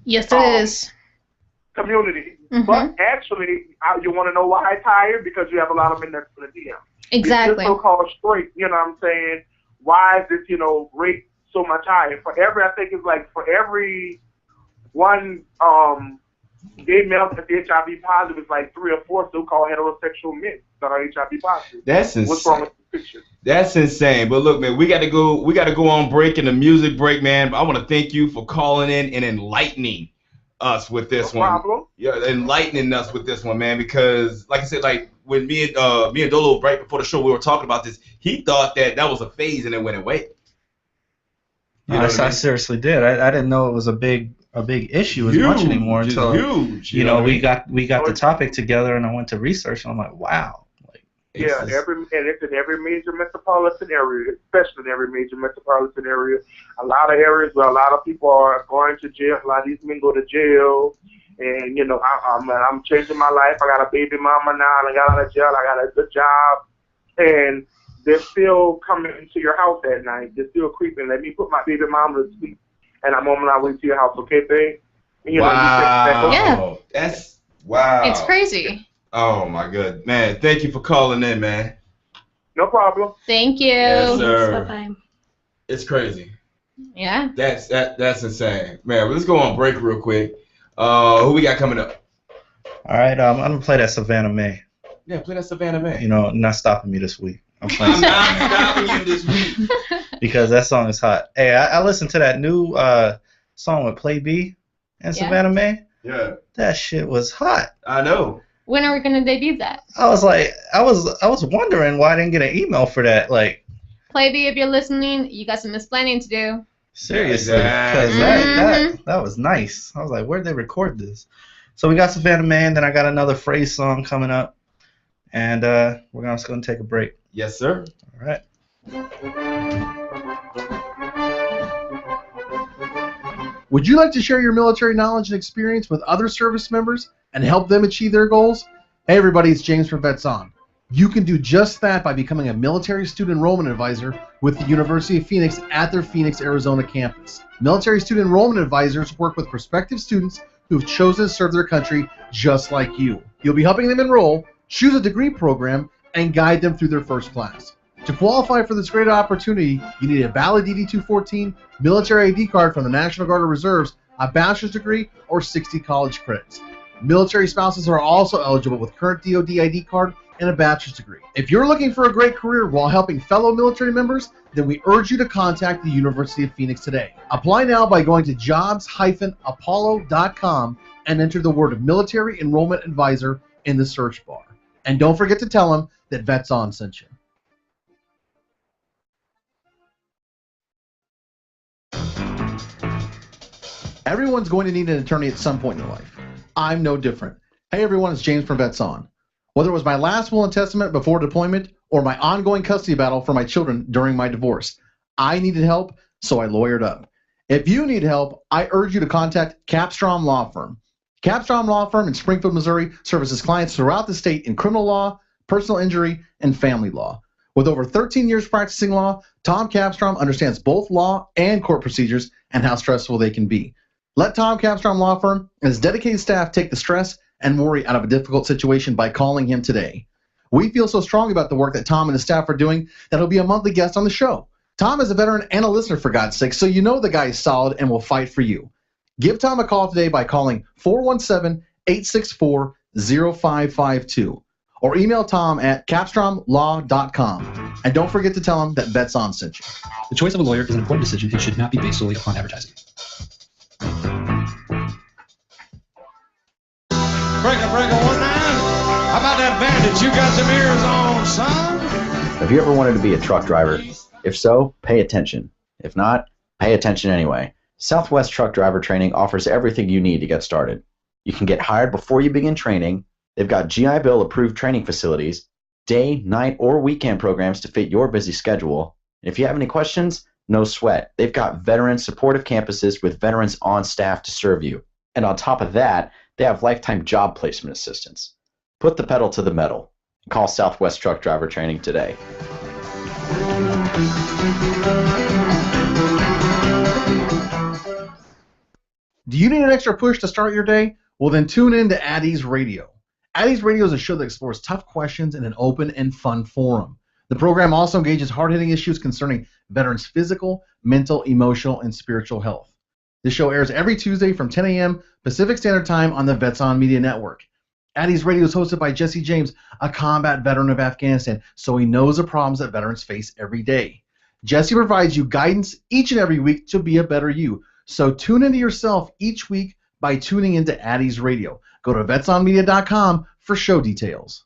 Yes, it is. community. Mhm. But actually, you want to know why it's higher? Because you have a lot of men that's in the DM. Exactly. This so-called straight, you know what I'm saying? Why is this, rate so much higher? I think it's like for every one gay male that's HIV positive, it's like 3 or 4 so-called heterosexual men that are HIV positive. That's insane. What's wrong with the picture? That's insane. But look, man, we got to go on break in the music break, man. I want to thank you for calling in and enlightening us with this one. Problem. Yeah, enlightening us with this one, man, because like I said, like when me and Dolo right before the show we were talking about this, he thought that was a phase and it went away. I seriously did. I didn't know it was a big issue as much anymore until we got the topic together and I went to research and I'm like, wow. Yeah, it's in every major metropolitan area, especially in every major metropolitan area. A lot of areas where a lot of people are going to jail. A lot of these men go to jail, and I'm changing my life. I got a baby mama now, and I got out of jail. I got a good job, and they're still coming to your house at night. They're still creeping. Let me put my baby mama to sleep, and I'm on my way to your house. Okay, babe? Wow. That's wow. It's crazy. Oh my god, man! Thank you for calling in, man. No problem. Thank you. Yes, sir. Bye-bye. It's crazy. Yeah. That's insane, man. Let's go on break real quick. Who we got coming up? All right, I'm gonna play that Savannah Mae. Yeah, play that Savannah Mae. Not stopping me this week. I'm playing. I'm not stopping you this week because that song is hot. Hey, I listened to that new song with Play B and Savannah Mae. Yeah. That shit was hot. I know. When are we gonna debut that? I was like, I was wondering why I didn't get an email for that. Like, Playbee, if you're listening, you got some explaining to do. Seriously, because that was nice. I was like, where'd they record this? So we got Savannah Mae, and then I got another phrase song coming up, and we're just gonna take a break. Yes, sir. All right. Would you like to share your military knowledge and experience with other service members and help them achieve their goals? Hey everybody, it's James from Vets On. You can do just that by becoming a military student enrollment advisor with the University of Phoenix at their Phoenix, Arizona campus. Military student enrollment advisors work with prospective students who have chosen to serve their country just like you. You'll be helping them enroll, choose a degree program, and guide them through their first class. To qualify for this great opportunity, you need a valid DD-214, military ID card from the National Guard or Reserves, a bachelor's degree, or 60 college credits. Military spouses are also eligible with current DoD ID card and a bachelor's degree. If you're looking for a great career while helping fellow military members, then we urge you to contact the University of Phoenix today. Apply now by going to jobs-apollo.com and enter the word Military Enrollment Advisor in the search bar. And don't forget to tell them that Vets On sent you. Everyone's going to need an attorney at some point in their life. I'm no different. Hey everyone, it's James from Vets On. Whether it was my last will and testament before deployment or my ongoing custody battle for my children during my divorce, I needed help, so I lawyered up. If you need help, I urge you to contact Capstrom Law Firm. Capstrom Law Firm in Springfield, Missouri services clients throughout the state in criminal law, personal injury, and family law. With over 13 years practicing law, Tom Capstrom understands both law and court procedures and how stressful they can be. Let Tom Capstrom Law Firm and his dedicated staff take the stress and worry out of a difficult situation by calling him today. We feel so strongly about the work that Tom and his staff are doing that he'll be a monthly guest on the show. Tom is a veteran and a listener, for God's sake, so you know the guy is solid and will fight for you. Give Tom a call today by calling 417-864-0552 or email Tom at capstromlaw.com. And don't forget to tell him that Vets On sent you. The choice of a lawyer is an important decision and should not be based solely upon advertising. Breaker, 19. How about that bandit? You got some ears on, son? Have you ever wanted to be a truck driver? If so, pay attention. If not, pay attention anyway. Southwest Truck Driver Training offers everything you need to get started. You can get hired before you begin training. They've got GI Bill approved training facilities, day, night, or weekend programs to fit your busy schedule. And if you have any questions, no sweat. They've got veteran supportive campuses with veterans on staff to serve you. And on top of that, they have lifetime job placement assistance. Put the pedal to the metal. Call Southwest Truck Driver Training today. Do you need an extra push to start your day? Well, then tune in to Addie's Radio. Addie's Radio is a show that explores tough questions in an open and fun forum. The program also engages hard-hitting issues concerning veterans' physical, mental, emotional, and spiritual health. This show airs every Tuesday from 10 a.m. Pacific Standard Time on the Vets On Media Network. Addie's Radio is hosted by Jesse James, a combat veteran of Afghanistan, so he knows the problems that veterans face every day. Jesse provides you guidance each and every week to be a better you. So tune into yourself each week by tuning into Addie's Radio. Go to vetsonmedia.com for show details.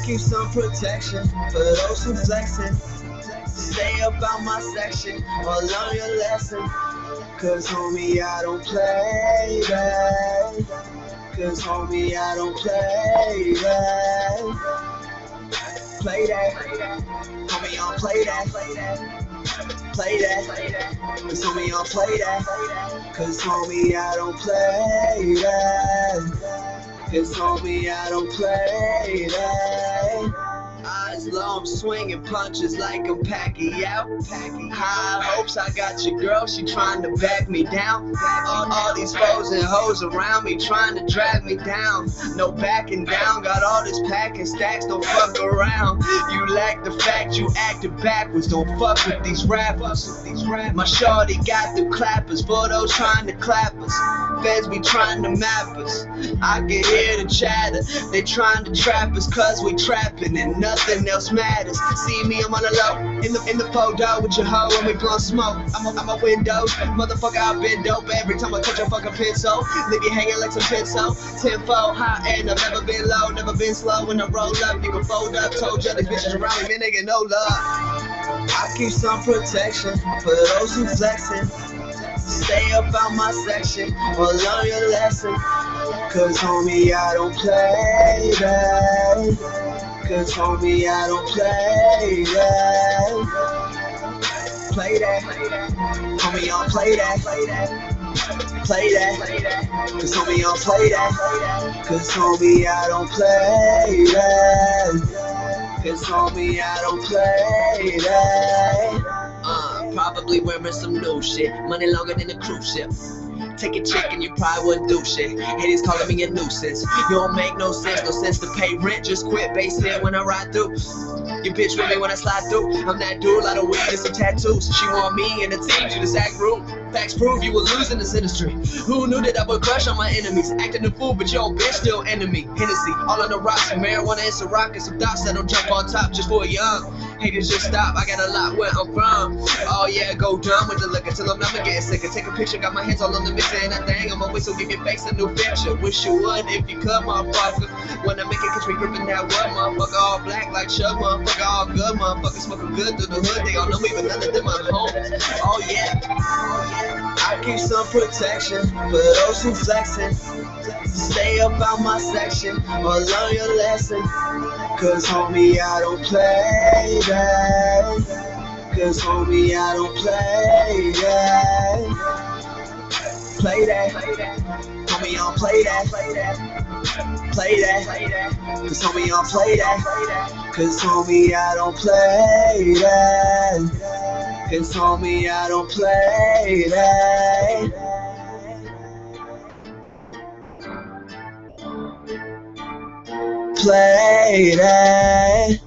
Keep some protection for those who flexing. Stay about my section or learn your lesson. Cause homie, I don't play that. Cause homie, I don't play that. Play that. Homie, I don't play that. Play that. Cause homie, I don't play that. Cause homie, I don't play that. Cause homie, I don't play that. Eyes low, I'm swinging punches like I'm Pacquiao. High hopes, I got your girl, she trying to back me down. All these foes and hoes around me trying to drag me down. No backing down, got all this packing stacks, don't fuck around. You lack the fact you acted backwards, don't fuck with these rappers. My shorty got the clappers, for those trying to clap us. Feds be trying to map us. I can hear the chatter, they trying to trap us cause we trapping and nothing else matters. See me, I'm on the low, in the photo with your hoe and we blowing smoke. I'm a window, motherfucker, I've been dope every time I touch your fucking pencil. Leave you hanging like some pencil. Tenfold high and I've never been low, never been slow. When I roll up, you can fold up. Told you these bitches around me, man, they get no love. I keep some protection for those who flexing. Stay about my section or learn your lesson. Cause homie, I don't play that. Cause homie, I don't play that. Play that. Homie, I don't play that. Play that. Cause homie, I don't play that. Cause homie, I don't play that. Cause homie, I don't play that. Probably wearing some new shit. Money longer than a cruise ship. Take a chick and you probably wouldn't do shit. Haters calling me a nuisance. You don't make no sense to pay rent. Just quit base here when I ride through. You bitch with me when I slide through. I'm that dude, lot of weed and some tattoos. She want me and the team, you just act rude. Facts prove you will lose in this industry. Who knew that I would crush on my enemies? Acting a fool, but your bitch still enemy. Hennessy, all on the rocks, marijuana and some rock and some dots that don't jump on top just for a young. Haters just stop, I got a lot where I'm from. Oh yeah, go dumb with the liquor till I'm never getting sicker. Take a picture, got my hands all on the mixer and that thing. I'm always so give your face a new picture. Wish you would if you could, motherfucker. When I make it, cause we gripping that wood, motherfucker. All black like Shug, motherfucker. All good, motherfucker. Smoking good through the hood. They all know me, but none of them are home. Oh yeah. I keep some protection for those who flexing. Stay about my section or learn your lesson. Cause homie, I don't play that. Cause homie, I don't play that. Play that. Homie, I don't play that. Play that. Cause homie, I don't play that. Cause homie, I don't play that. Cause homie, I don't play that. Play that.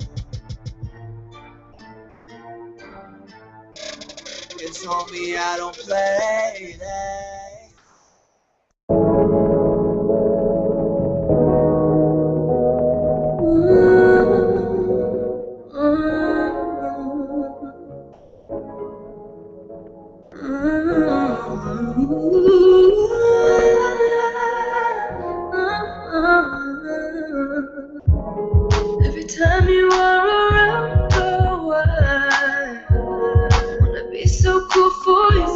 Cause homie, I don't play that. Every time you are around, oh, I wanna be so cool for you.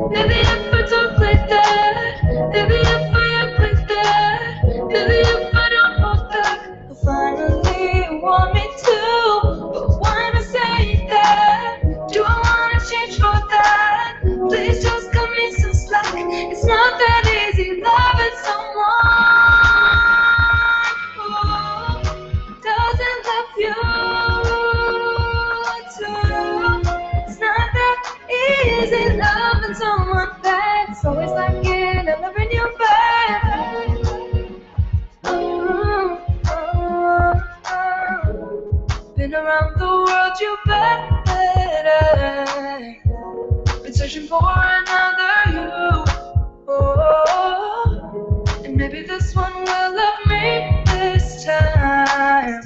Maybe if I talk like that, maybe if I act like that, maybe if I don't hold back, you'll finally want me to. But why am I saying that? Do I wanna change for that? Please just cut me some slack. It's not that easy loving someone who doesn't love you too. It's not that easy loving someone that's always like it and loving you back. Been around the world, you better. Been searching for another you. Oh, and maybe this one will love me this time.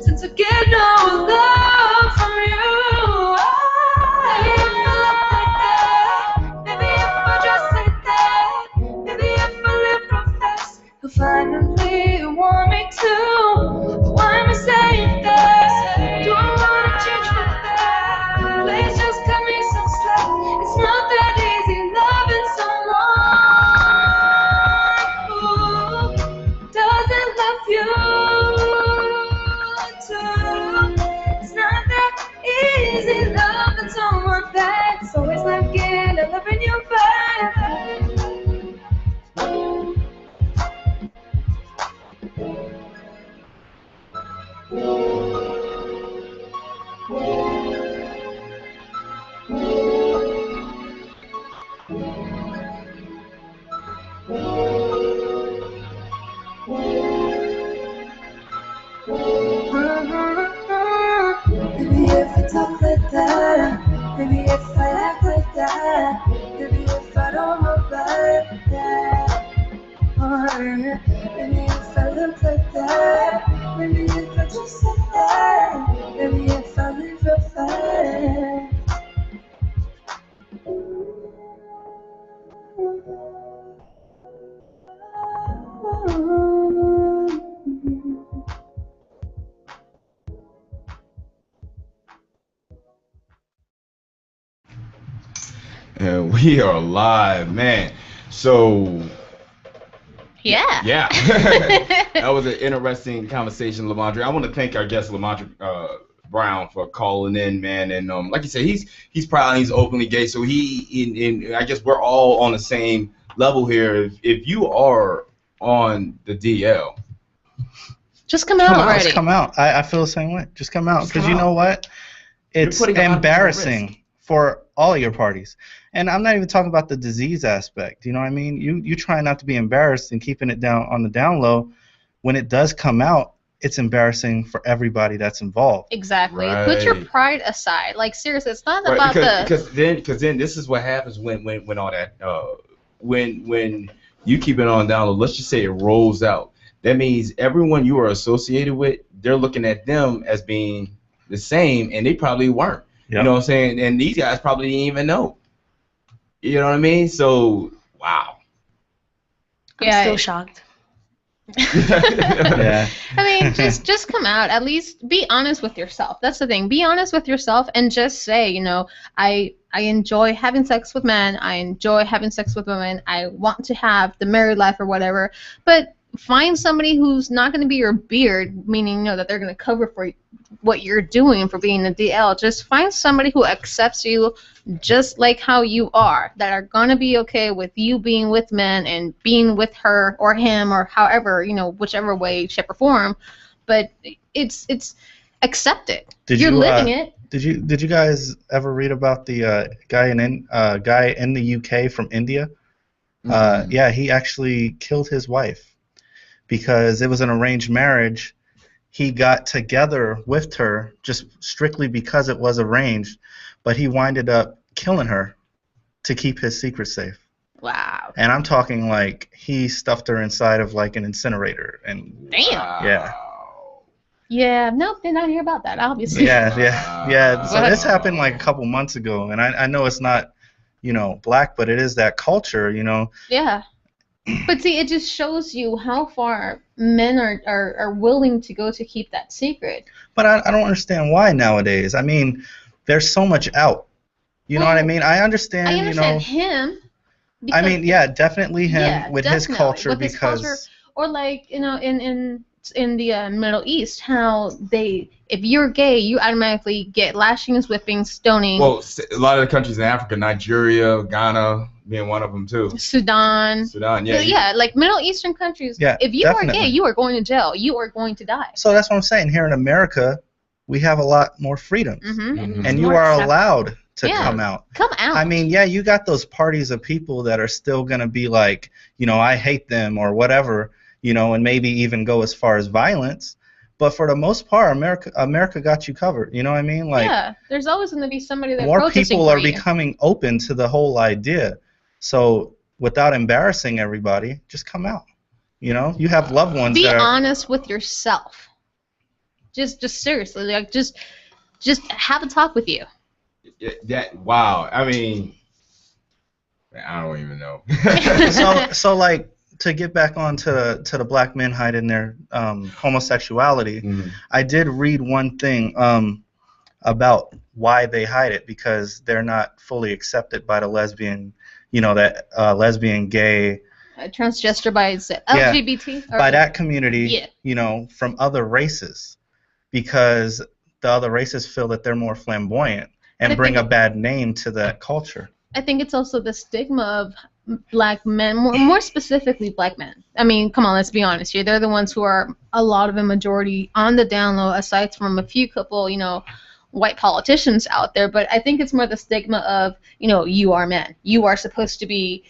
Since I get no love from you. Maybe if I look like that, maybe if I dress like that, maybe if I live real fast, you'll finally want me to. But why am I saying that? Do I wanna change for that? Please just cut me some slack. It's not that easy loving someone who doesn't love you too. It's not that easy loving someone that's always like it and loving you back. Maybe if I talk like that, maybe if I act like that, maybe if I don't look like that, maybe if I look like that, maybe if I dress like that, maybe if I live real fast. And we are live, man. So Yeah. yeah, that was an interesting conversation, Lamondre. I want to thank our guest, Lamondre Brown, for calling in, man. And like you said, he's proud, he's openly gay. So I guess we're all on the same level here. If you are on the DL, just come out already. Just come out. I feel the same way. Just come out, because you know what? It's embarrassing for all of your parties. And I'm not even talking about the disease aspect. You know what I mean? You try not to be embarrassed and keeping it down on the down low. When it does come out, it's embarrassing for everybody that's involved. Exactly. Right. Put your pride aside. Like, seriously, it's not about because then this is what happens when all that when you keep it on down low. Let's just say it rolls out. That means everyone you are associated with, they're looking at them as being the same, and they probably weren't. Yep. You know what I'm saying? And these guys probably didn't even know. You know what I mean? So, wow. I'm still shocked. Yeah. I mean, just come out. At least be honest with yourself. That's the thing. Be honest with yourself and just say, you know, I enjoy having sex with men. I enjoy having sex with women. I want to have the married life or whatever. But find somebody who's not going to be your beard, meaning, you know, that they're going to cover for what you're doing for being a DL. Just find somebody who accepts you just like how you are, that are going to be okay with you being with men and being with her or him or however, you know, whichever way, shape, or form. But it's accept it. You're living it. Did you guys ever read about the guy in the UK from India? Mm-hmm. Yeah, he actually killed his wife because it was an arranged marriage. He got together with her just strictly because it was arranged, but he winded up killing her to keep his secret safe. Wow. And I'm talking like he stuffed her inside of like an incinerator. And damn. Yeah. Yeah, nope, did not hear about that, obviously. Yeah. So this happened like a couple months ago, and I know it's not, you know, black, but it is that culture, you know. Yeah. But see, it just shows you how far men are willing to go to keep that secret. But I don't understand why nowadays. I mean, there's so much out. You know what I mean? I understand. I understand you know, him. I mean, yeah, definitely him Yeah, with his definitely, culture with his because culture, or like in the Middle East, how if you're gay, you automatically get lashings, whippings, stoning. Well, a lot of the countries in Africa, Nigeria, Ghana, being one of them too. Sudan, yeah. Yeah, like Middle Eastern countries. Yeah, if you are definitely. gay, you are going to jail. You are going to die. So that's what I'm saying. Here in America, we have a lot more freedoms, and you are allowed to come out. Come out. I mean, yeah, you got those parties of people that are still gonna be like, you know, I hate them or whatever, you know, and maybe even go as far as violence. But for the most part, America got you covered. You know what I mean? Like, yeah, there's always going to be somebody that more protesting people for are you. becoming open to the whole idea. So without embarrassing everybody, just come out. You know, you have loved ones. Be that are, honest with yourself. Just seriously, like just have a talk with you. Wow. I mean, I don't even know. so like, to get back on to the black men hiding their homosexuality, I did read one thing about why they hide it, because they're not fully accepted by the lesbian, you know, that lesbian, gay, Transgender by LGBT? Yeah, by that community, Yeah. you know, from other races, because the other races feel that they're more flamboyant and I bring a think- bad name to that culture. I think it's also the stigma of black men, more specifically black men. I mean, come on, let's be honest here. They're the ones who are a lot of a majority on the down low, aside from a few couple, you know, white politicians out there. But I think it's more the stigma of, you know, you are men. You are supposed to be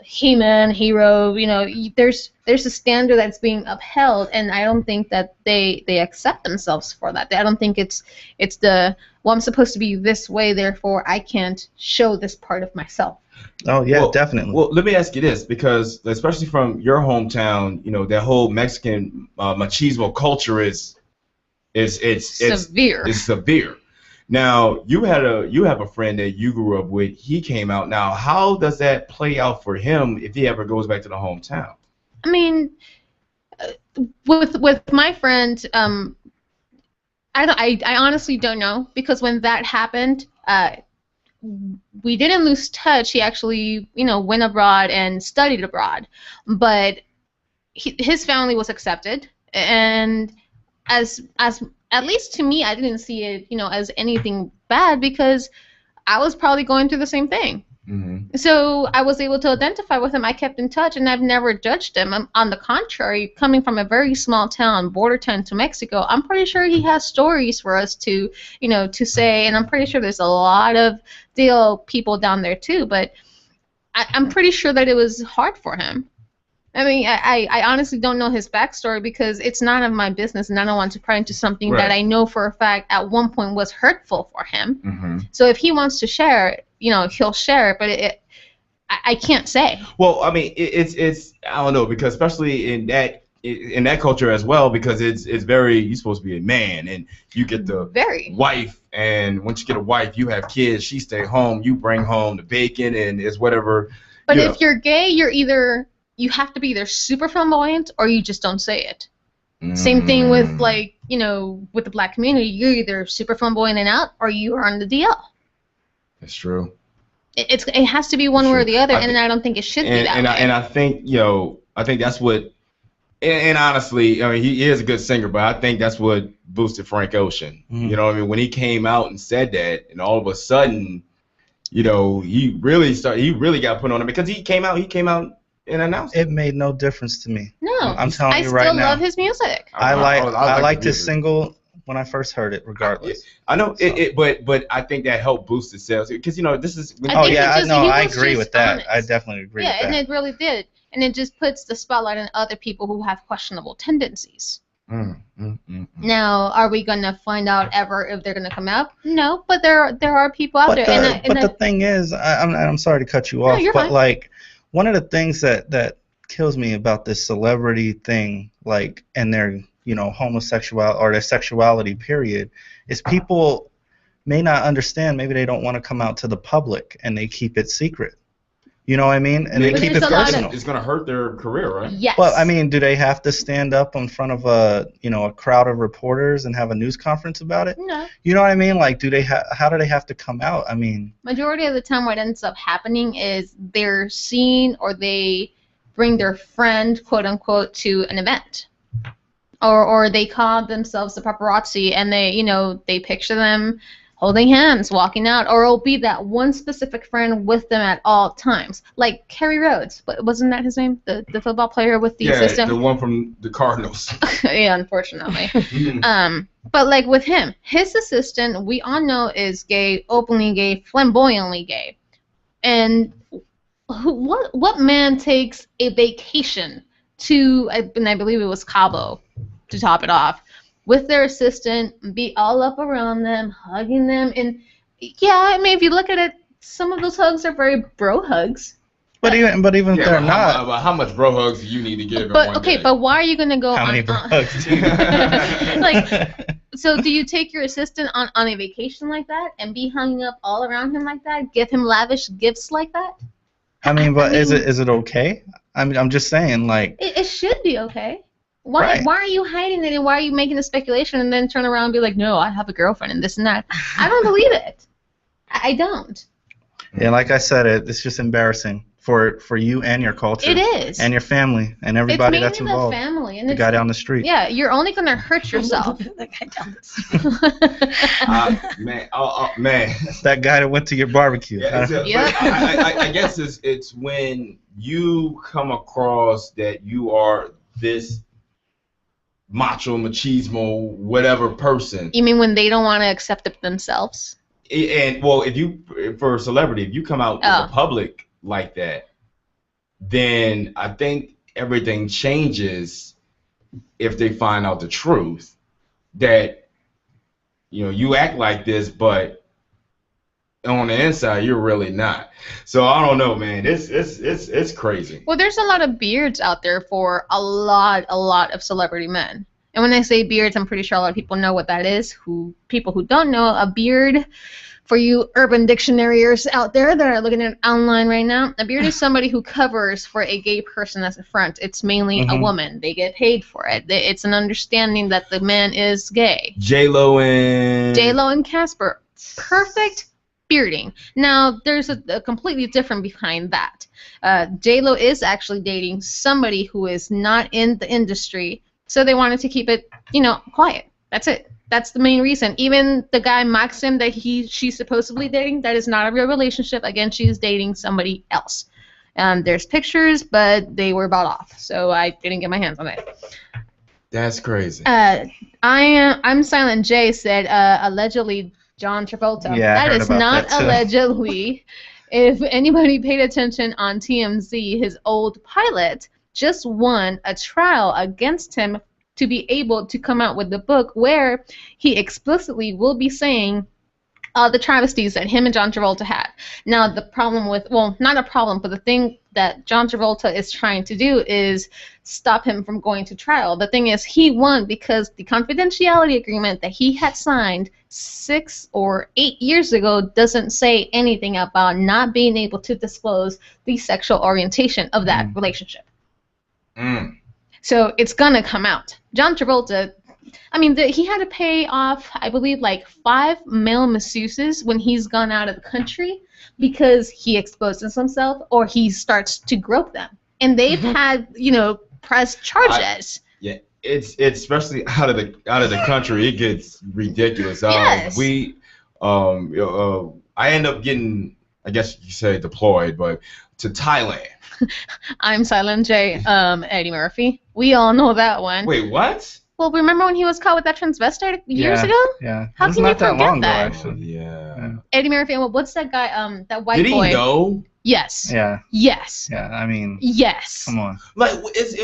he-man, hero. You know, there's a standard that's being upheld, and I don't think that they accept themselves for that. I don't think it's the, well, I'm supposed to be this way, therefore I can't show this part of myself. Oh yeah, Well, definitely. Well, let me ask you this, because especially from your hometown, you know, that whole Mexican machismo culture is severe. It's severe. Now, you have a friend that you grew up with. He came out. Now, how does that play out for him if he ever goes back to the hometown? I mean, with my friend, I honestly don't know, because when that happened, we didn't lose touch. He actually, you know, went abroad and studied abroad, but his family was accepted, and as at least to me, I didn't see it, you know, as anything bad, because I was probably going through the same thing. So I was able to identify with him. I kept in touch, and I've never judged him. On the contrary, coming from a very small town, border town to Mexico, I'm pretty sure he has stories for us to, you know, to say, and I'm pretty sure there's a lot of people down there too. But I'm pretty sure that it was hard for him. I mean, I honestly don't know his backstory, because it's none of my business, and I don't want to pry into something that I know for a fact at one point was hurtful for him. So if he wants to share it, you know, he'll share it, but I can't say. Well, I mean, it's I don't know, because especially in that culture as well, because it's very, you're supposed to be a man, and you get the wife, and once you get a wife, you have kids, she stay home, you bring home the bacon, and it's whatever. But if you're gay, you have to be either super flamboyant or you just don't say it. Same thing with, like, you know, with the black community. You're either super flamboyant and out, or you are on the DL. That's true. It has to be one way or the other, and I don't think it should be that way. And I think, you know, I think that's what, and honestly, I mean, he is a good singer, but I think that's what boosted Frank Ocean. You know what I mean? When he came out and said that, and all of a sudden, you know, he really got put on it, because he came out and announced it. It made no difference to me. No, I'm telling you right I still now. love his music. I liked his music. single when I first heard it, regardless. I know, but I think that helped boost the sales, because, you know, this is. I agree with that. Honest. I definitely agree with that. Yeah, and it really did, and it just puts the spotlight on other people who have questionable tendencies. Now, are we gonna find out ever if they're gonna come out? No, but there are people out there. The thing is, I'm sorry to cut you off, you're but fine. like, one of the things that kills me about this celebrity thing, like, and their, you know, homosexuality or their sexuality period, is people may not understand. Maybe they don't want to come out to the public, and they keep it secret. You know what I mean? And they But keep there's it a lot of- personal. It's gonna hurt their career, right? Yes. But I mean, do they have to stand up in front of a crowd of reporters and have a news conference about it? No. You know what I mean? Like, how do they have to come out? I mean, Majority of the time what ends up happening is they're seen or they bring their friend, quote unquote, to an event. Or they call themselves the paparazzi and they picture them holding hands, walking out, or it'll be that one specific friend with them at all times. Like Kerry Rhodes, wasn't that his name? The football player with the assistant? The one from the Cardinals. Yeah, unfortunately. But like with him, his assistant, we all know is gay, openly gay, flamboyantly gay. And what man takes a vacation to, and I believe it was Cabo, to top it off, with their assistant, be all up around them, hugging them, and yeah, I mean, if you look at it, some of those hugs are very bro hugs. but even if they're not. How much bro hugs do you need to give? But in one okay, day? but why are you gonna go? How many bro hugs do you Like, so do you take your assistant on a vacation like that and be hung up all around him like that? Give him lavish gifts like that? I mean, but is it okay? I mean, I'm just saying, like. It should be okay. Why Right. why are you hiding it and why are you making the speculation and then turn around and be like, no, I have a girlfriend and this and that? I don't believe it. I don't. Yeah, like I said, it's just embarrassing for you and your culture. It is. And your family and everybody it's that's mainly involved. the family and The it's, guy down the street. Yeah, you're only gonna hurt yourself. Man, That guy that went to your barbecue. Yeah, but I guess it's when you come across that you are this macho, machismo, whatever person. You mean when they don't want to accept it themselves? And well, for a celebrity, if you come out in the public like that, then I think everything changes if they find out the truth that you act like this, but on the inside you're really not. So I don't know, man. It's crazy. Well, there's a lot of beards out there for a lot of celebrity men. And when I say beards, I'm pretty sure a lot of people know what that is. People who don't know, a beard, for you Urban Dictionaryers out there that are looking at it online right now, a beard is somebody who covers for a gay person as a front. It's mainly a woman. They get paid for it. It's an understanding that the man is gay. J-Lo and Casper. Perfect bearding. Now, there's a completely different behind that. J-Lo is actually dating somebody who is not in the industry, so they wanted to keep it, quiet. That's it. That's the main reason. Even the guy Maxim that she's supposedly dating, that is not a real relationship. Again, she's dating somebody else. There's pictures, but they were bought off, so I didn't get my hands on it. That's crazy. I'm Silent J said allegedly John Travolta. Yeah, I that heard is about not that too. Allegedly. If anybody paid attention on TMZ, his old pilot just won a trial against him to be able to come out with the book where he explicitly will be saying the travesties that him and John Travolta had. Now, the problem with, well, not a problem, but the thing that John Travolta is trying to do is stop him from going to trial. The thing is, he won because the confidentiality agreement that he had signed 6 or 8 years ago doesn't say anything about not being able to disclose the sexual orientation of that relationship. So it's gonna come out. John Travolta, I mean, he had to pay off, I believe, like 5 male masseuses when he's gone out of the country because he exposes himself or he starts to grope them. And they've had, pressed charges. Yeah, it's especially out of the country, it gets ridiculous. Yes. I end up getting, I guess you say deployed, but to Thailand. I'm Silent J, Eddie Murphy. We all know that one. Wait, what? Well, remember when he was caught with that transvestite years ago? Yeah. How It was can not you that forget long that? ago, actually. Yeah. Eddie Murphy, and what's that guy, that white Did boy? he know? Yes. Yeah. Yes. Yeah, I mean. Yes. Come on. Like, what is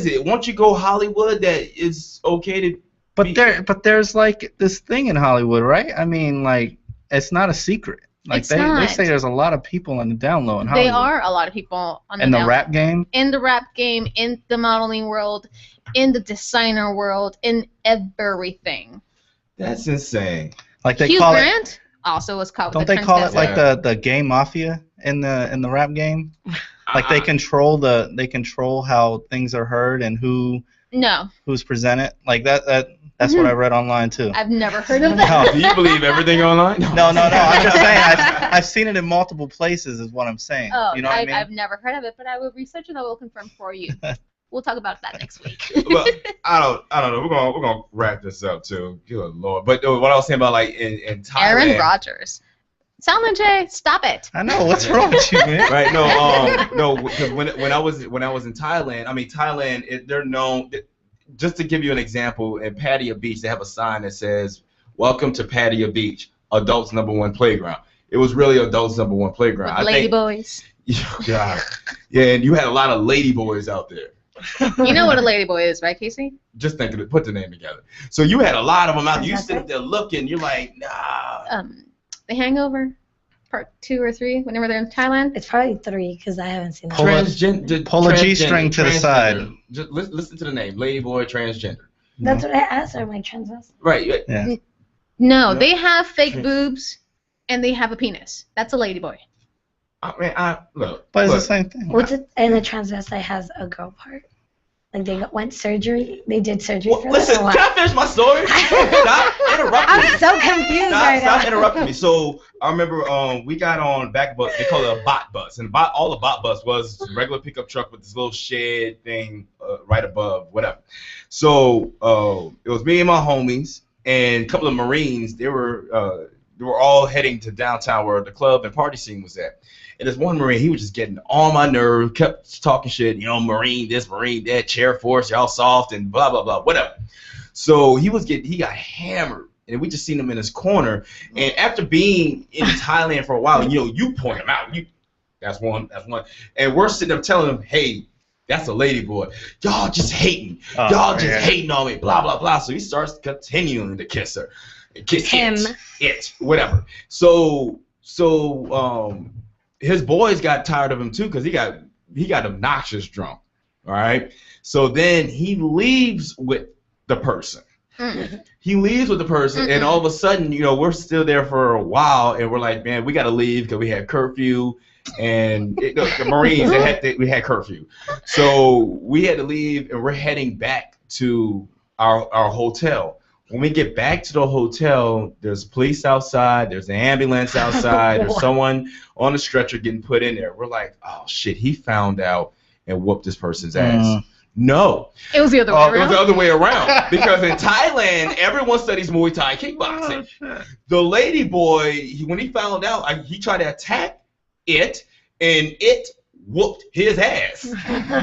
it? Once you go Hollywood, that it's okay to. But there's like this thing in Hollywood, right? I mean, like, it's not a secret. Like It's they not. say there's a lot of people on the down low in Hollywood. They are a lot of people on in the down- rap game. In the rap game, in the modeling world, in the designer world, in everything. That's insane. Like they Hugh call Grant also was caught Don't with a they call it like transvestite. the gay mafia in the rap game? Like they control how things are heard and who's presented. Like that's what I read online too. I've never heard of that. No. Do you believe everything online? No. I'm just saying I've seen it in multiple places. Is what I'm saying. Oh, You know what I mean? I've never heard of it, but I will research and I will confirm for you. We'll talk about that next week. Well, I don't know. We're gonna wrap this up too. Good Lord. But what I was saying about like in Thailand. Aaron Rodgers. Salmon Jay, stop it. I know. What's wrong with you, man? Right? No. Because when I was in Thailand, Thailand, they're known. Just to give you an example, in Pattaya Beach, they have a sign that says, "Welcome to Pattaya Beach, adults #1 playground." It was really adults #1 playground. With lady boys. God. Yeah, and you had a lot of lady boys out there. You know what a lady boy is, right, Casey? Just think of it. Put the name together. So you had a lot of them out there. You sit up there looking. You're like, nah. The Hangover, part 2 or 3, whenever they're in Thailand. It's probably 3 because I haven't seen that. Pull a G-string to the side. Just listen to the name, lady boy, transgender. That's what I asked her, my transvestite. Right. Yeah. No, they have fake boobs and they have a penis. That's a lady boy. I mean, look. But it's the same thing. What's it? And the transvestite has a girl part. Like they went surgery. They did surgery for Listen, that. can I finish my story? Stop interrupting me. I'm so confused right now. Stop interrupting me. So I remember we got on back bus. They call it a bot bus, and all the bot bus was a regular pickup truck with this little shed thing right above, whatever. So it was me and my homies and a couple of Marines. They were all heading to downtown where the club and party scene was at. And this one Marine, he was just getting on my nerve, kept talking shit, Marine this, Marine that, chair force, y'all soft, and blah, blah, blah, whatever. So he got hammered, and we just seen him in his corner. And after being in Thailand for a while, you point him out. That's one. And we're sitting there telling him, hey, that's a lady boy. Y'all just hating. Y'all just hating on me, blah, blah, blah. So he starts continuing to kiss her. Kiss him. It, whatever. So his boys got tired of him too because he got obnoxious drunk. All right. So then he leaves with the person. He leaves with the person, and all of a sudden, we're still there for a while, and we're like, man, we got to leave because we had curfew, and the Marines we had curfew, so we had to leave, and we're heading back to our hotel. When we get back to the hotel, there's police outside, there's an ambulance outside, there's someone on a stretcher getting put in there. We're like, oh shit, he found out and whooped this person's ass. No. It was the other way around. It was the other way around. Because in Thailand, everyone studies Muay Thai kickboxing. The lady boy, when he found out, he tried to attack it, and it whooped his ass.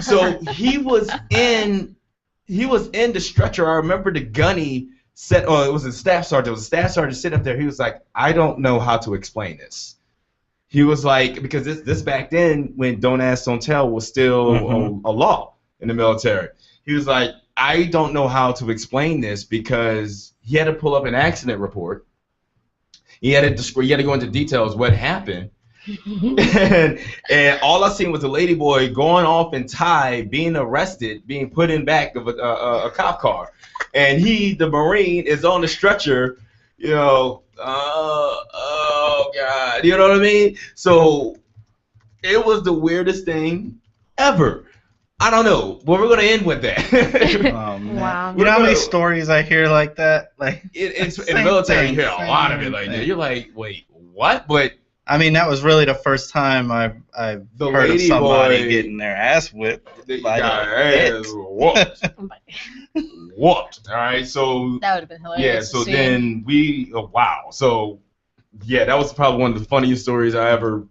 So he was in the stretcher. I remember the gunny said, it was a staff sergeant. It was a staff sergeant sitting up there. He was like, I don't know how to explain this. He was like, because this back then when Don't Ask, Don't Tell was still a law in the military. He was like, I don't know how to explain this because he had to pull up an accident report. He had to go into details what happened. and all I seen was a lady boy going off in Thai, being arrested, being put in back of a cop car. And the Marine, is on the stretcher, oh God, you know what I mean? So it was the weirdest thing ever. I don't know, but we're gonna end with that. Oh, man. Wow. You know how many stories I hear like that? Like it's in the military, you hear a lot of it like that. You're like, wait, what? But I mean, that was really the first time I've heard of somebody getting their ass whipped. Whooped. Whooped. All right, so that would have been hilarious. Yeah, so then wow. So yeah, that was probably one of the funniest stories I ever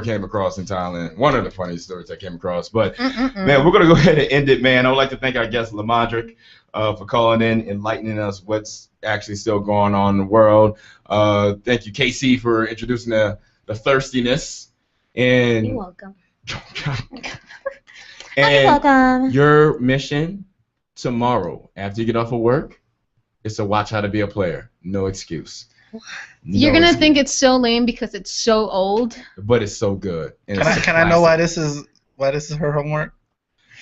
came across in Thailand. One of the funniest stories I came across. But man, we're gonna go ahead and end it, man. I would like to thank our guest Lamondrick for calling in, enlightening us what's actually still going on in the world. Thank you, KC, for introducing the thirstiness. And you're welcome. And you're welcome. Your mission tomorrow, after you get off of work, is to watch How to Be a Player. No excuse. You're gonna think it's so lame because it's so old. But it's so good. And can I know why this is her homework?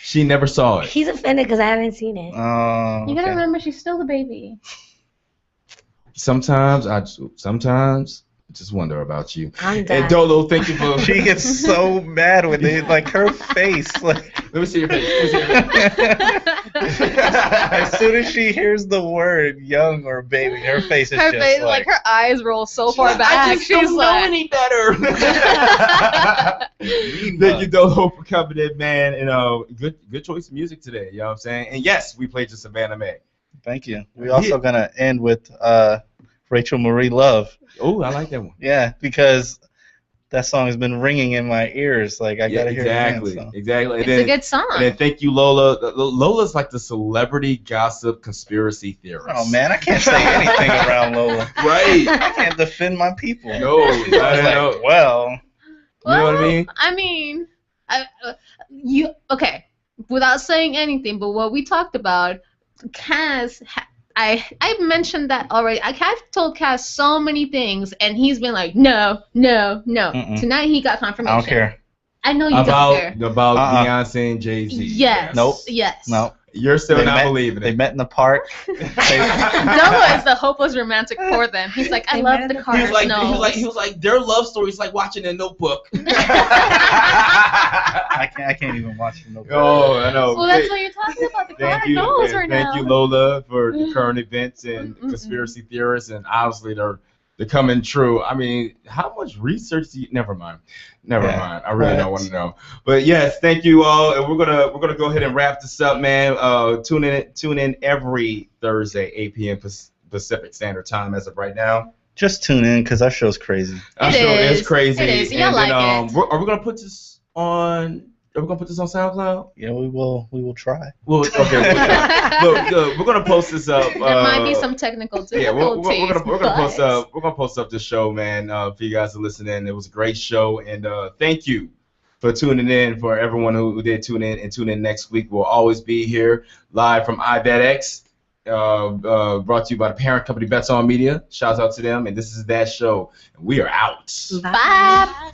She never saw it. He's offended because I haven't seen it. Oh. You gotta remember, she's still the baby. Sometimes Just wonder about you. I'm done. And Dolo, thank you for. She gets so mad when they like her face. Like, Let me see your face. Let me see your face. as soon as she hears the word "young" or "baby," her face is Her just face, like her eyes roll so far back. I just She's don't know like, any better. Thank you, Dolo, for coming in, man. And good choice of music today. You know what I'm saying? And yes, we played your Savannah Mae. Thank you. We're also gonna end with Rachel Marie Love. Oh, I like that one. Yeah, because that song has been ringing in my ears. Like I gotta hear it again. So. Exactly. it's a good song. And then thank you, Lola. Lola's like the celebrity gossip conspiracy theorist. Oh man, I can't say anything around Lola. Right. I can't defend my people. No, I know. Well, you know what I mean? I mean, okay. Without saying anything, but what we talked about, Kaz. I mentioned that already. I've told Kaz so many things, and he's been like, no. Mm-mm. Tonight he got confirmation. I don't care. I know you don't care. About Beyonce and Jay-Z. Yes. Nope. Yes. Nope. You're still not believing They it. met in the park. Dolo is the hopeless romantic for them. He's like, I love the cars. He was like, their love story is like watching a Notebook. I can't even watch the Notebook. Oh, I know. Well, that's what you're talking about. The car knows right now. Thank you, Lola, for the current events and conspiracy theorists, and obviously they're coming true. I mean, how much research do you? Never mind. I really don't want to know. But yes, thank you all, and we're gonna go ahead and wrap this up, man. Tune in every Thursday, 8 p.m. Pacific Standard Time as of right now. Just tune in because our show's crazy. Our show is crazy. It is. You'll And like then, it. are we gonna put this on? Are we gonna put this on SoundCloud? Yeah, we will. We will try. Well, okay. Look, we're gonna post this up. There might be some technical difficulties. Yeah, we're gonna post up this show, man, for you guys to listen in. It was a great show, and thank you for tuning in. For everyone who did tune in and tune in next week, we'll always be here live from iBetX, brought to you by the parent company Bets On Media. Shout out to them, and this is that show. And we are out. Bye.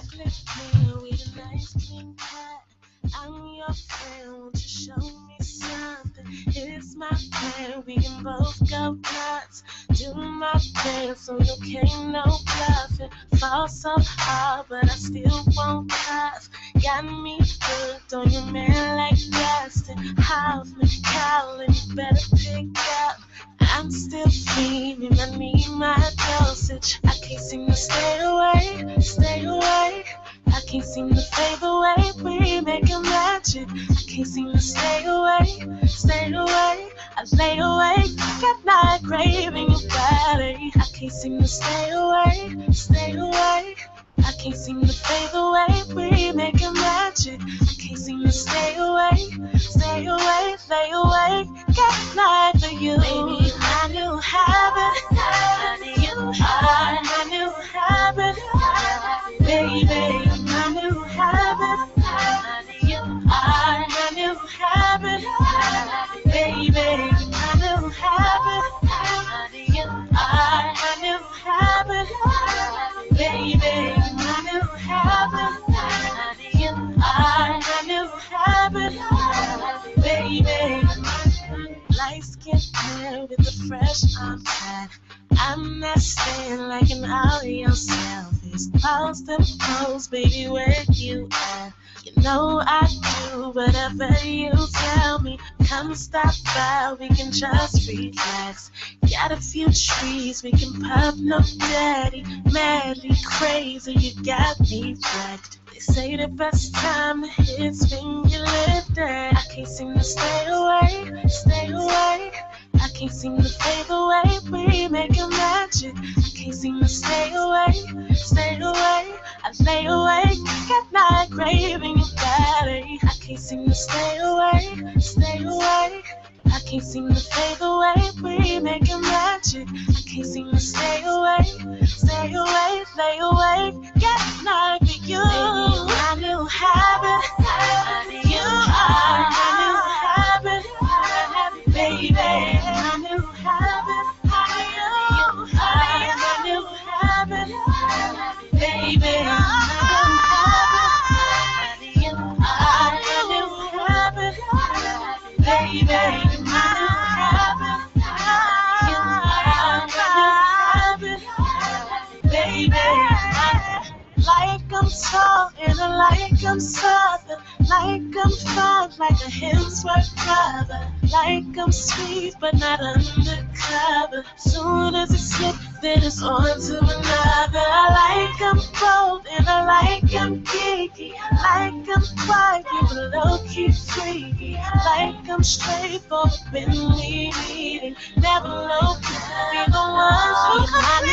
I'm your friend, won't you show me something? It's my plan, we can both go nuts. Do my dance so you can't no bluffing. Fall so hard, but I still won't cuff. Got me hooked on your man like Dustin Hoffman. Calling, you better pick up. I'm still feeling, I need my dosage. I can't seem to stay away, stay away. I can't seem to fade away, we making magic. I can't seem to stay away, stay away. I lay awake at night, craving your body. I can't seem to stay away, stay away. I can't seem to fade away, we making magic. I can't seem to stay away, stay away, lay awake at night for you. Baby, my new habit, you are my new habit. Baby, my new habit, you are my new habit. Baby, my new habit, you are my new habit. Baby, my new habit, you are my new habit. Baby, light skin hair with a fresh arm pad. I'm not staying like an audio selfies. Post the post, baby, where you at? You know I do whatever you tell me. Come stop by, we can just relax. Got a few trees, we can pop, no daddy. Madly crazy, you got me wrecked. They say the best time to hit's when you live there. I can't seem to stay away, stay away. I can't seem to fade away, we making magic. I can't seem to stay away, stay away. I lay awake at night, craving your body. I can't seem to stay away, stay away. I can't seem to fade away, we making magic. I can't seem to stay away, lay awake at night for you. Baby, my new habit, you are my new habit. Baby, my new habit, you are my new habit. Baby, my new habit, you are my new habit. Baby, my new habit, you are my new habit. Baby. and I like 'em southern, like 'em fine, like a Hemsworth brother, like 'em sweet but not undercover. Soon as it slips, then it's on to another. I like 'em both and I like 'em geeky, like 'em quiet but low-key freaky, like 'em straightforward when we meeting, never low-key. Be the ones who come